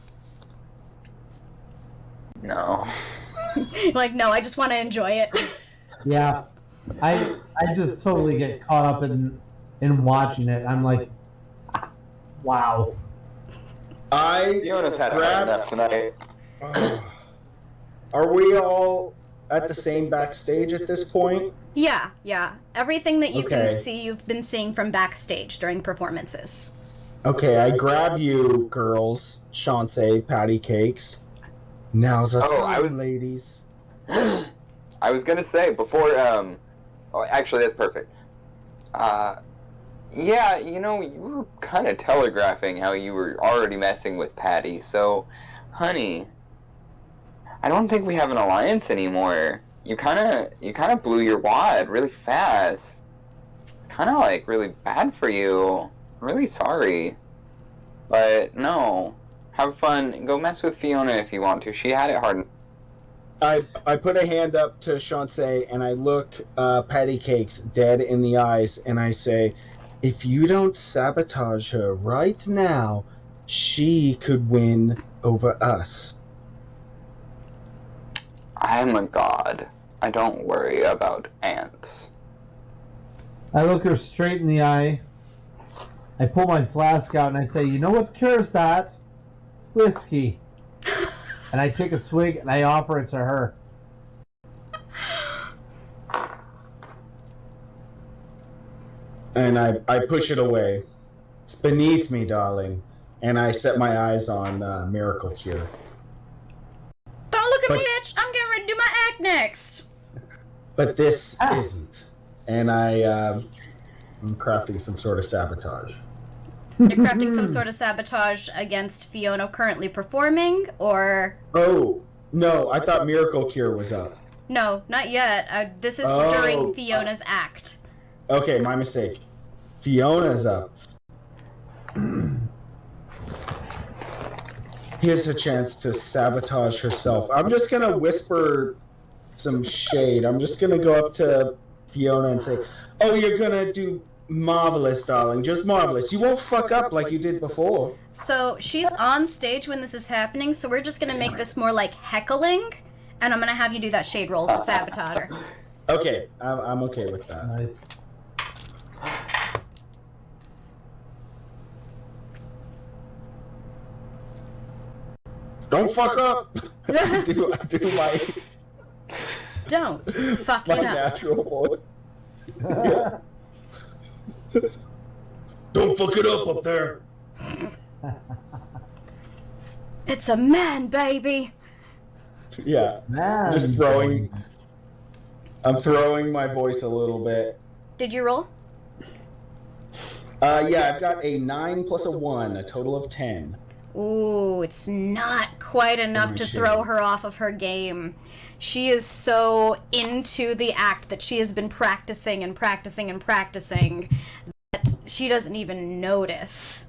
No. Like, no, I just want to enjoy it. Yeah. I just totally get caught up in watching it. I'm like, wow. Fiona's had it hard enough tonight. Are we all at the same backstage at this point? Yeah. Everything that you can Okay. see, you've been seeing from backstage during performances. Okay, I grab you, girls, Chauncey, patty cakes. Now's our time, ladies. I was gonna say before. Actually, that's perfect. Yeah, you were kind of telegraphing how you were already messing with Patty. So, honey, I don't think we have an alliance anymore. You kind of blew your wad really fast. It's kind of like really bad for you. I'm really sorry, but no. Have fun. Go mess with Fiona if you want to. She had it hard. I put a hand up to Chauncey and I look Patty Cakes dead in the eyes and I say, if you don't sabotage her right now, she could win over us. I'm a god. I don't worry about ants. I look her straight in the eye. I pull my flask out and I say, you know what cures that? Whiskey. And I take a swig and I offer it to her. And I push it away. It's beneath me, darling. And I set my eyes on Miracle Cure. Don't look at me, bitch! I'm getting ready to do my act next! But this isn't. And I'm crafting some sort of sabotage. You're crafting some sort of sabotage against Fiona currently performing, or... Oh, no, I thought Miracle Cure was up. No, not yet. This is during Fiona's act. Okay, my mistake. Fiona's up. Here's a chance to sabotage herself. I'm just gonna whisper some shade. I'm just gonna go up to Fiona and say, oh, you're gonna do marvelous, darling. Just marvelous. You won't fuck up like you did before. So, she's on stage when this is happening, so we're just gonna make this more like heckling, and I'm gonna have you do that shade roll to sabotage her. Okay, I'm okay with that. Nice. Don't fuck up. I do my Don't fuck my it up. natural voice. Yeah. Don't fuck it up there. It's a man, baby. Yeah. Man. Just throwing. I'm throwing my voice a little bit. Did you roll? Yeah, I've got a 9 plus a 1, a total of 10. Ooh, it's not quite enough to throw her off of her game. She is so into the act that she has been practicing and practicing and practicing that she doesn't even notice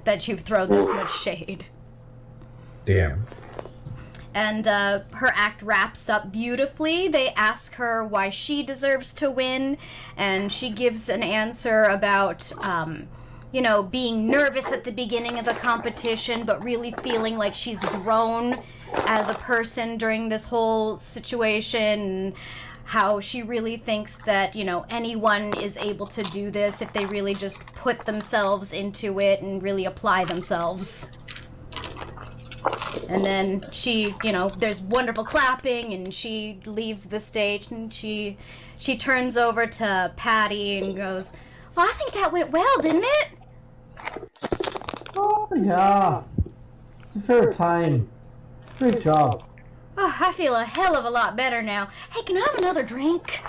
that you've thrown this much shade. Damn. And her act wraps up beautifully. They ask her why she deserves to win, and she gives an answer about, being nervous at the beginning of the competition, but really feeling like she's grown as a person during this whole situation, how she really thinks that, anyone is able to do this if they really just put themselves into it and really apply themselves. And then she, there's wonderful clapping, and she leaves the stage, and she turns over to Patty and goes, "Well, I think that went well, didn't it?" Oh, yeah. It's a fair time. Great job. Oh, I feel a hell of a lot better now. Hey, can I have another drink?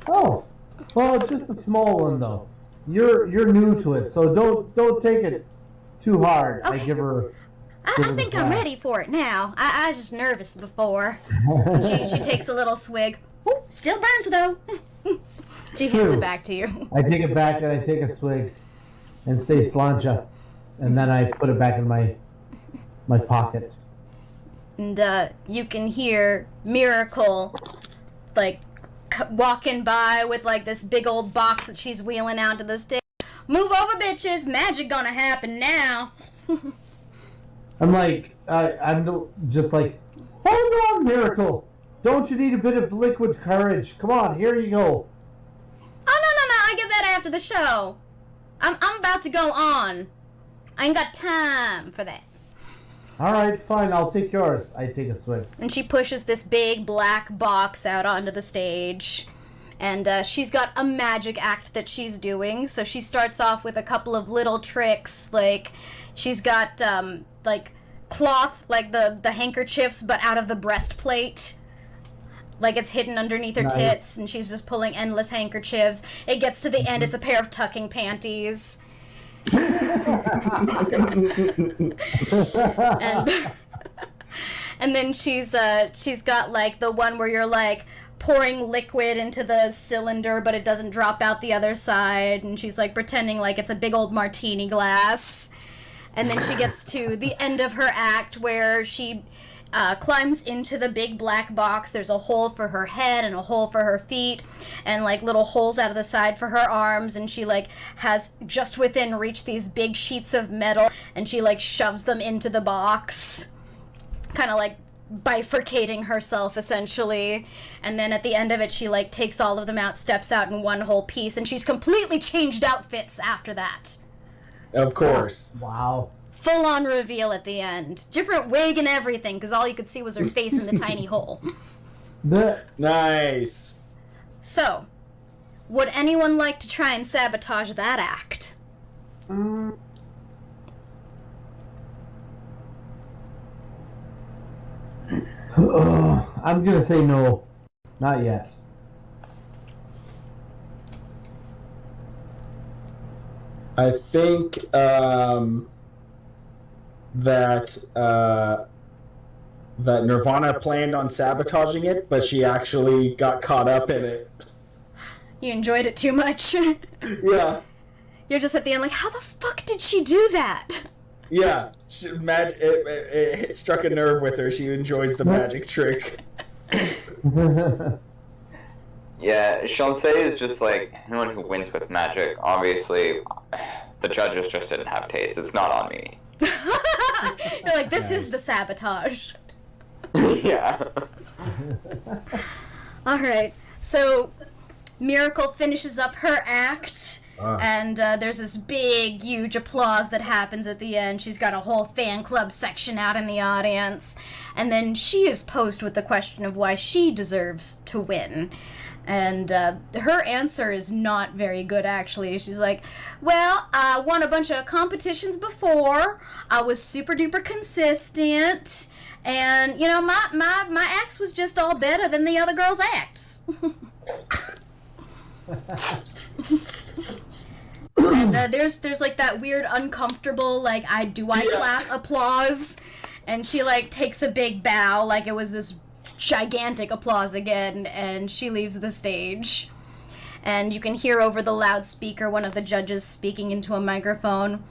Oh, well, just a small one, though. You're new to it, so don't take it too hard. Okay. I give her... I think I'm ready for it now. I was just nervous before. She takes a little swig. Ooh, still burns, though. She hands it back to you. I take it back and I take a swig and say slancha, and then I put it back in my pocket. And you can hear Miracle, walking by with, this big old box that she's wheeling out to the stage. Move over, bitches. Magic gonna happen now. I'm just like, hold on, Miracle. Don't you need a bit of liquid courage? Come on, here you go. Oh, no. I get that after the show. I'm about to go on. I ain't got time for that. All right, fine. I'll take yours. I take a swig. And she pushes this big black box out onto the stage. And she's got a magic act that she's doing. So she starts off with a couple of little tricks. She's got, cloth, the handkerchiefs, but out of the breastplate. It's hidden underneath her tits, and she's just pulling endless handkerchiefs. It gets to the end, it's a pair of tucking panties. and then she's got, the one where you're, pouring liquid into the cylinder, but it doesn't drop out the other side, and she's, pretending like it's a big old martini glass. And then she gets to the end of her act where she climbs into the big black box. There's a hole for her head and a hole for her feet and little holes out of the side for her arms. And she has just within reach these big sheets of metal, and she shoves them into the box. Kind of bifurcating herself essentially. And then at the end of it, she takes all of them out, steps out in one whole piece, and she's completely changed outfits after that. Of course. Wow. Full-on reveal at the end. Different wig and everything, because all you could see was her face in the tiny hole. Nice. So, would anyone like to try and sabotage that act? I'm gonna say no. Not yet. I think that Nervana planned on sabotaging it, but she actually got caught up in it. You enjoyed it too much? Yeah. You're just at the end how the fuck did she do that? Yeah. It struck a nerve with her. She enjoys the magic trick. Yeah, Shansei is just anyone who wins with magic. Obviously, the judges just didn't have taste. It's not on me. You're this is the sabotage. Yeah. Alright, so Miracle finishes up her act, and there's this big, huge applause that happens at the end. She's got a whole fan club section out in the audience, and then she is posed with the question of why she deserves to win. And her answer is not very good, actually. She's well, I won a bunch of competitions before. I was super duper consistent. And, my acts was just all better than the other girls' acts. And there's like that weird uncomfortable like I clap applause, and she like takes a big bow like it was this gigantic applause again, and she leaves the stage. And you can hear over the loudspeaker one of the judges speaking into a microphone.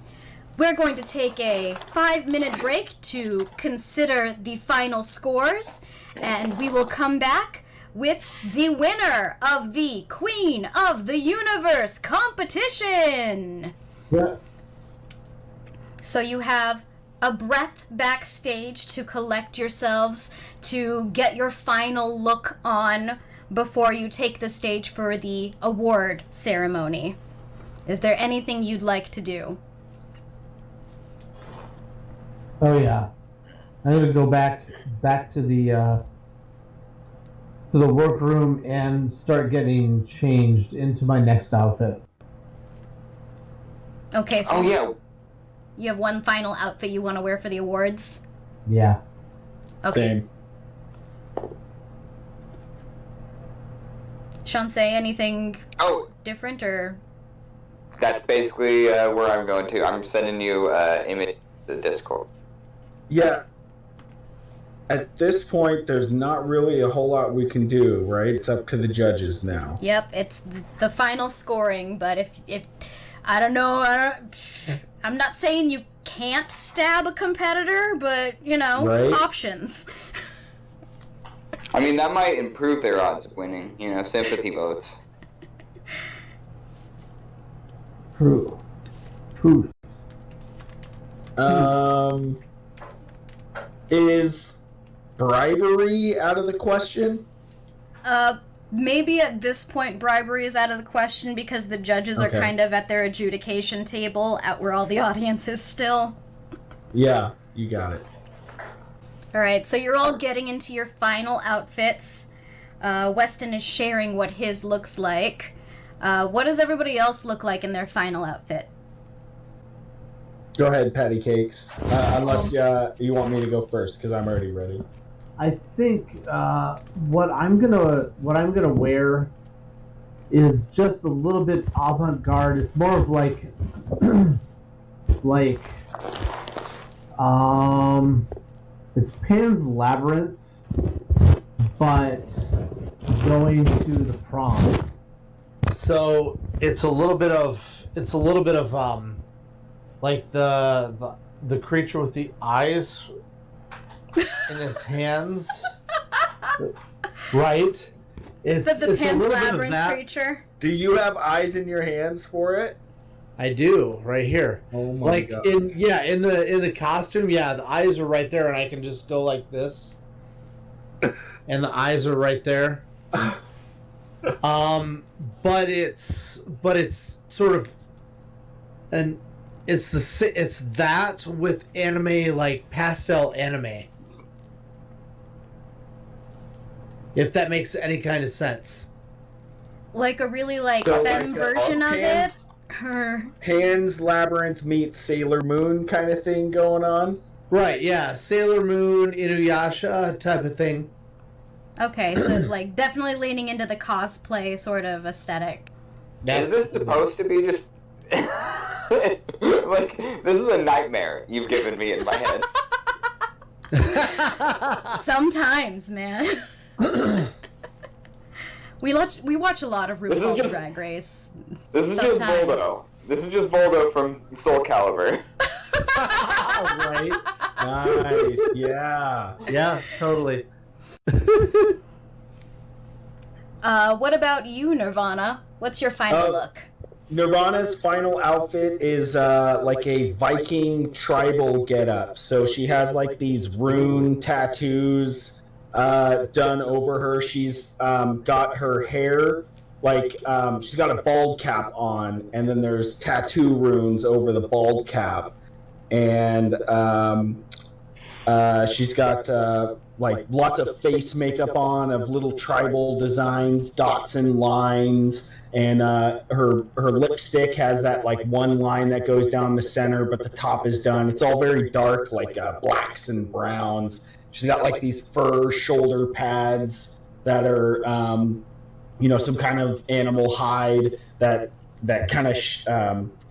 We're going to take a 5-minute break to consider the final scores, and we will come back with the winner of the Queen of the Universe competition. Yeah. So you have a breath backstage to collect yourselves, to get your final look on before you take the stage for the award ceremony. Is there anything you'd like to do? Oh yeah, I'm gonna go back to the workroom and start getting changed into my next outfit. Okay, so Oh yeah. you have one final outfit you want to wear for the awards? Yeah. Okay. Same. Shansei, anything Oh, different or? that's basically where I'm going to. I'm sending you image to the Discord. Yeah. At this point, there's not really a whole lot we can do, right? It's up to the judges now. Yep, it's the final scoring, but if I don't know, I'm not saying you can't stab a competitor, but, you know, Right. options. I mean, that might improve their odds of winning. You know, sympathy votes. True. Is bribery out of the question? Maybe at this point bribery is out of the question because the judges are Okay. kind of at their adjudication table out where all the audience is still. Yeah, you got it. Alright, so you're all getting into your final outfits. Weston is sharing what his looks like. What does everybody else look like in their final outfit? Go ahead, patty cakes. Unless you want me to go first, because I'm already ready. I think what I'm gonna wear is just a little bit avant-garde. It's more of like it's Pan's Labyrinth, but going to the prom. So it's a little bit of like the creature with the eyes in his hands, right? It's The it's a Pan's little bit of Labyrinth that. creature? Do you have eyes in your hands for it? I do, right here. Oh my god. In the costume, yeah, the eyes are right there, and I can just go like this, and the eyes are right there. But it's sort of, and it's that with anime, like pastel anime. If that makes any kind of sense. Like a really like So, femme like, version of Pan's- it? Or... Pan's Labyrinth meets Sailor Moon kind of thing going on? Right, yeah. Sailor Moon, Inuyasha type of thing. Okay, so like definitely leaning into the cosplay sort of aesthetic. Is this supposed to be just like this is a nightmare you've given me in my head? Sometimes, man. We watch a lot of This is RuPaul's just- Drag Race. This is just Sometimes. Voldo. This is just Voldo from Soul Calibur. Right. Nice, yeah. Yeah, totally. What about you, Nervana? What's your final look? Nirvana's final outfit is like a Viking tribal getup. So she has like these rune tattoos done over her. She's got her hair like she's got a bald cap on, and then there's tattoo runes over the bald cap, and she's got like lots of face makeup on of little tribal designs, dots and lines. And her lipstick has that like one line that goes down the center, but the top is done. It's all very dark, like blacks and browns. She's got like these fur shoulder pads that are, some kind of animal hide that that kind of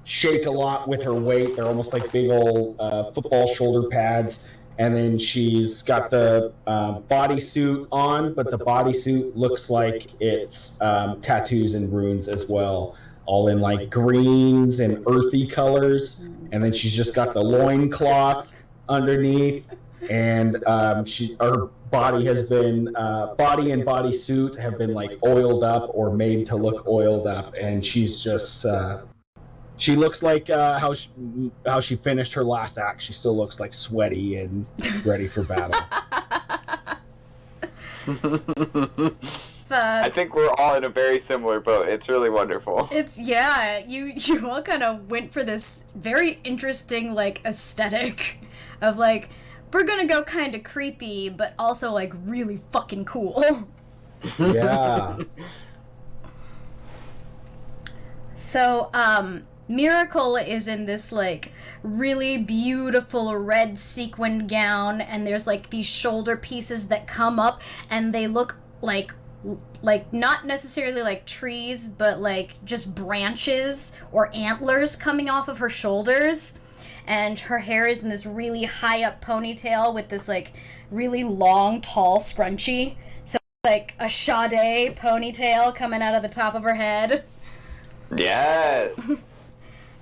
shake a lot with her weight. They're almost like big old football shoulder pads. And then she's got the bodysuit on, but the bodysuit looks like it's tattoos and runes as well, all in like greens and earthy colors. And then she's just got the loincloth underneath, and her body has been body and bodysuit have been like oiled up or made to look oiled up, and she's just she looks like how she finished her last act. She still looks like sweaty and ready for battle. I think we're all in a very similar boat. It's really wonderful. You all kind of went for this very interesting like aesthetic of like, we're gonna go kind of creepy, but also like really fucking cool. Yeah. So, Miracle is in this like really beautiful red sequined gown, and there's like these shoulder pieces that come up, and they look like not necessarily like trees, but like just branches or antlers coming off of her shoulders. And her hair is in this really high up ponytail with this like really long, tall scrunchie. So like a Sade ponytail coming out of the top of her head. Yes.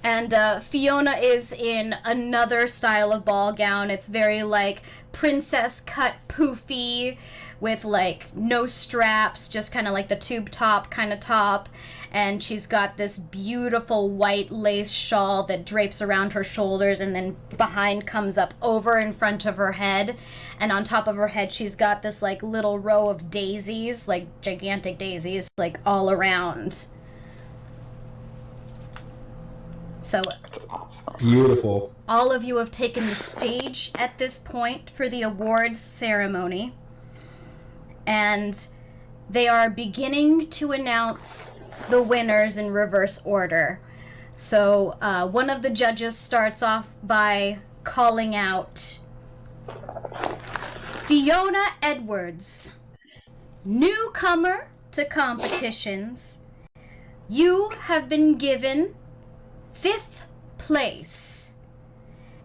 And Fiona is in another style of ball gown. It's very like princess cut poofy with like no straps, just kind of like the tube top kind of top. And she's got this beautiful white lace shawl that drapes around her shoulders and then behind comes up over in front of her head. And on top of her head, she's got this like little row of daisies, like gigantic daisies, like all around. So Awesome. Beautiful. all of you have taken the stage at this point for the awards ceremony. And they are beginning to announce the winners in reverse order. So one of the judges starts off by calling out Fiona Edwards, newcomer to competitions. You have been given 5th place.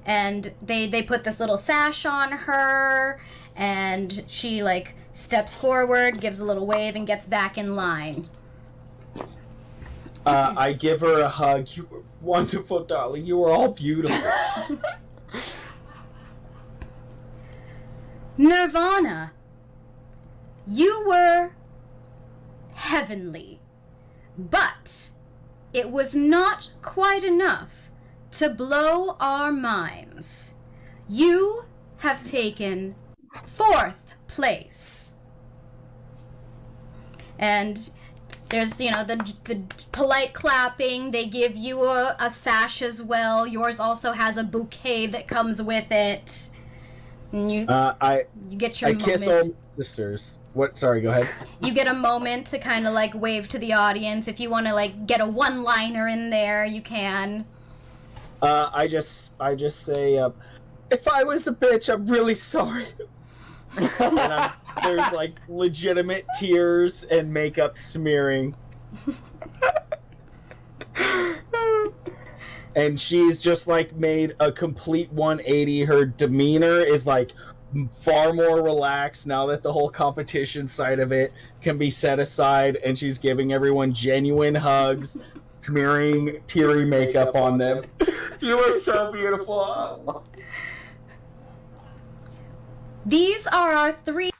And they put this little sash on her, and she like steps forward, gives a little wave, and gets back in line. I give her a hug. You were wonderful, darling. You were all beautiful. Nervana, you were heavenly, but it was not quite enough to blow our minds. You have taken 4th place. And there's, the polite clapping. They give you a sash as well. Yours also has a bouquet that comes with it. And you get your I moment. kiss all my sisters. What? Sorry, go ahead. You get a moment to kind of like wave to the audience. If you want to like get a one-liner in there, you can. I just say, if I was a bitch, I'm really sorry. And there's like legitimate tears and makeup smearing. And she's just like made a complete 180. Her demeanor is like far more relaxed now that the whole competition side of it can be set aside, and she's giving everyone genuine hugs, smearing teary makeup on them. You are so beautiful. These are our 3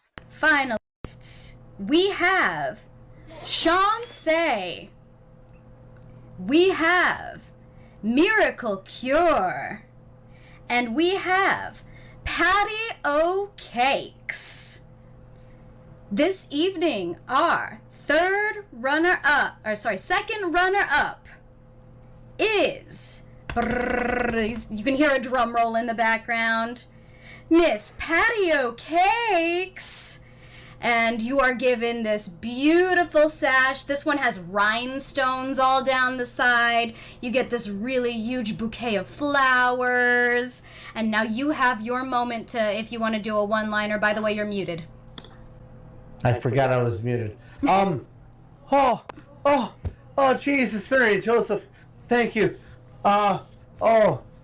finalists. We have Sean Say. We have Miracle Cure. And we have Patty O Cakes. This evening, our second runner-up is, you can hear a drum roll in the background, Miss Patty O Cakes. And you are given this beautiful sash. This one has rhinestones all down the side. You get this really huge bouquet of flowers. And now you have your moment to, if you want to do a one-liner. By the way, you're muted. I forgot I was muted. Oh, Jesus, Mary, Joseph, thank you. Oh,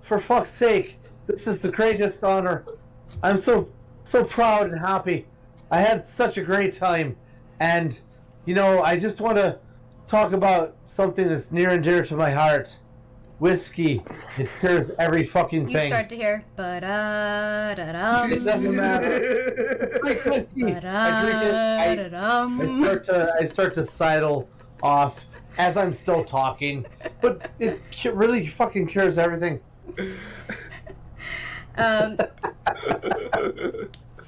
for fuck's sake, this is the greatest honor. I'm so proud and happy. I had such a great time, and I just want to talk about something that's near and dear to my heart. Whiskey. It cures every fucking thing. You start to hear ba-da-da-dum. It doesn't matter. Drink whiskey. I drink it. I start to sidle off as I'm still talking, but it really fucking cures everything. And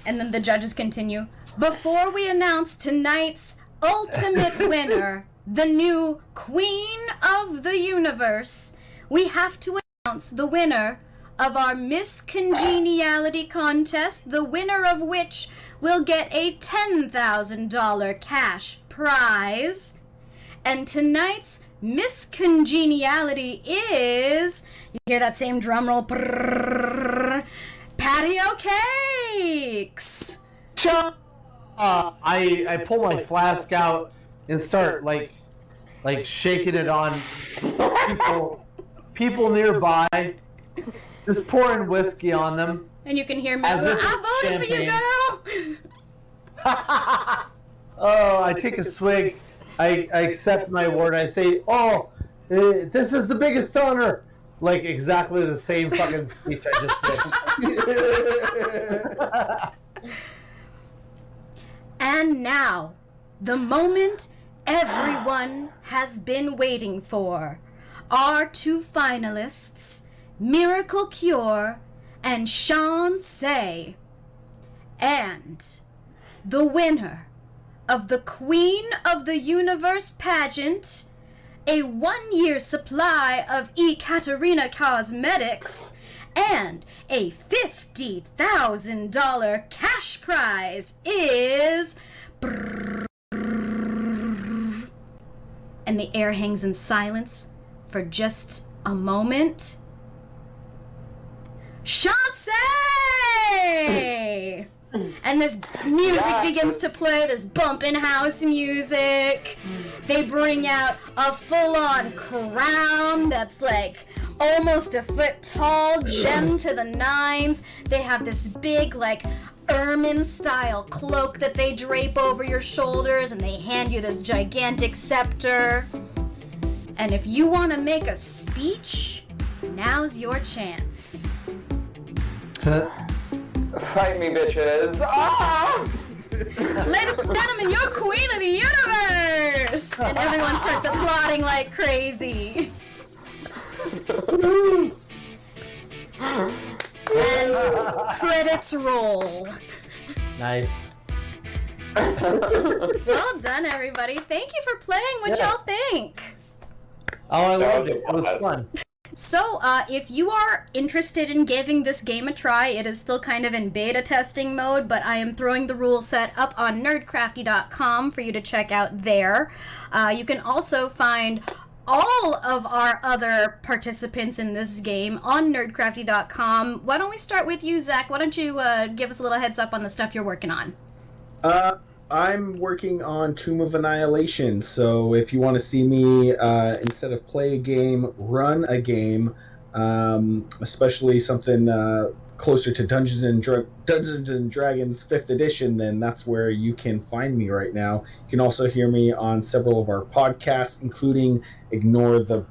then the judges continue. Before we announce tonight's ultimate winner, the new Queen of the Universe, we have to announce the winner of our Miss Congeniality contest, the winner of which will get a $10,000 cash prize. And tonight's Miss Congeniality is... You hear that same drum roll? Patio Cakes! I pull my flask out and start like shaking it on people nearby, just pouring whiskey on them. And you can hear me. I voted for you, girl. Oh, I take a swig. I accept my award. I say, "Oh, this is the biggest honor." Like exactly the same fucking speech I just did. And now, the moment everyone has been waiting for. Our two finalists, Miracle Cure and Sean Say. And the winner of the Queen of the Universe pageant, a 1-year supply of Ekaterina cosmetics, and a $50,000 cash prize is... And the air hangs in silence for just a moment. Shanse! And this music begins to play, this bumpin' house music. They bring out a full-on crown that's like almost a foot tall, gem to the nines. They have this big like ermine-style cloak that they drape over your shoulders, and they hand you this gigantic scepter. And if you want to make a speech, now's your chance. Fight me, bitches! Ah! Ladies and gentlemen, you're Queen of the Universe! And everyone starts applauding like crazy. And credits roll. Nice. Well done, everybody. Thank you for playing. What y'all think? Oh, I loved it. It was fun. So, if you are interested in giving this game a try, it is still kind of in beta testing mode, but I am throwing the rule set up on Nerdcrafty.com for you to check out there. You can also find all of our other participants in this game on Nerdcrafty.com. Why don't we start with you, Zach? Why don't you give us a little heads up on the stuff you're working on? I'm working on Tomb of Annihilation, so if you want to see me, instead of play a game, run a game, especially something closer to Dungeons and Dragons 5th edition, then that's where you can find me right now. You can also hear me on several of our podcasts, including Ignore the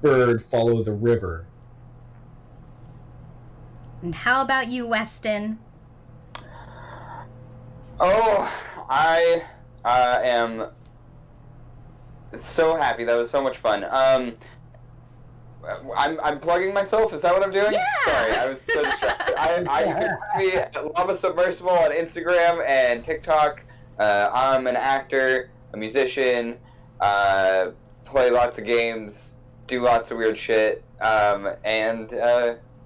Bird, Follow the River. And how about you, Weston? Oh, I am so happy. That was so much fun. I'm plugging myself. Is that what I'm doing? Yeah. Sorry, I was so distracted. I you can see me at Lava Submersible on Instagram and TikTok. I'm an actor, a musician, play lots of games, do lots of weird shit, and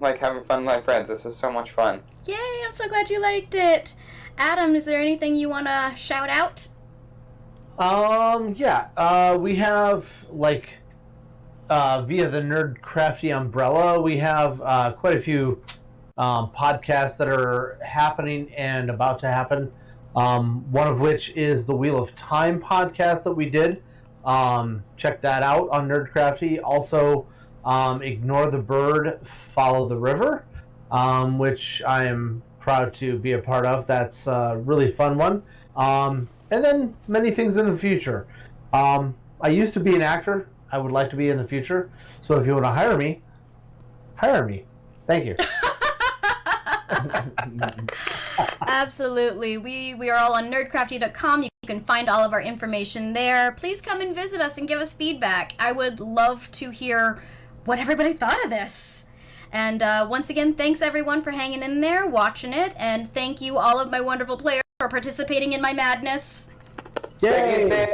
like having fun with my friends. This was so much fun. Yay, I'm so glad you liked it. Adam, is there anything you want to shout out? We have, like, via the Nerdcrafty umbrella, we have quite a few podcasts that are happening and about to happen. One of which is the Wheel of Time podcast that we did Check that out on Nerdcrafty. Also, Ignore the Bird, Follow the River, which I am proud to be a part of. That's a really fun one. And then many things in the future. I used to be an actor. I would like to be in the future. So if you want to hire me, hire me. Thank you. Absolutely. We are all on nerdcrafty.com. You can find all of our information there. Please come and visit us and give us feedback. I would love to hear what everybody thought of this. And once again, thanks everyone for hanging in there, watching it, and thank you all of my wonderful players for participating in my madness. Yay!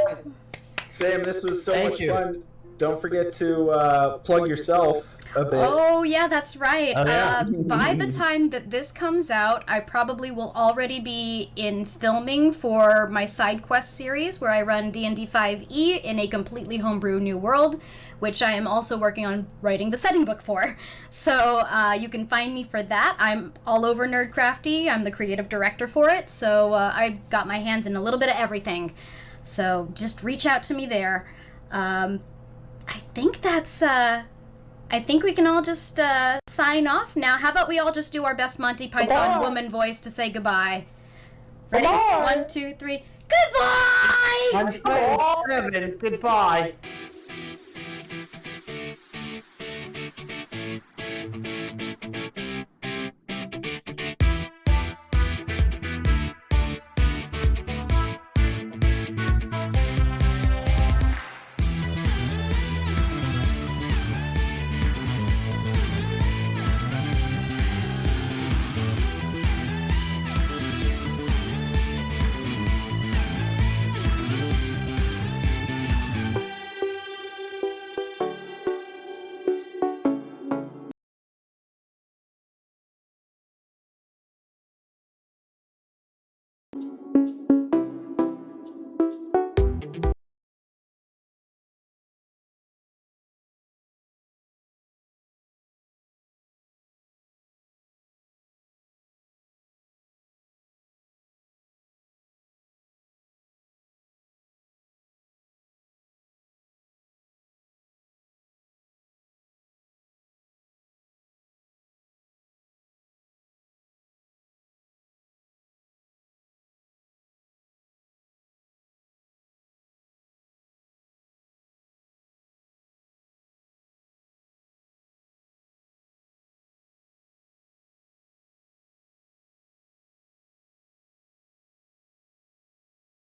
Sam, this was so much fun. Don't forget to plug yourself a bit. Oh, yeah, that's right. Oh, yeah. By the time that this comes out, I probably will already be in filming for my side quest series where I run D&D 5e in a completely homebrew new world, which I am also working on writing the setting book for. So you can find me for that. I'm all over Nerdcrafty. I'm the creative director for it, so I've got my hands in a little bit of everything. So just reach out to me there. I think that's... I think we can all just sign off now. How about we all just do our best Monty Python woman voice to say goodbye? Ready? Goodbye. 1, 2, 3. Goodbye! 127. Goodbye.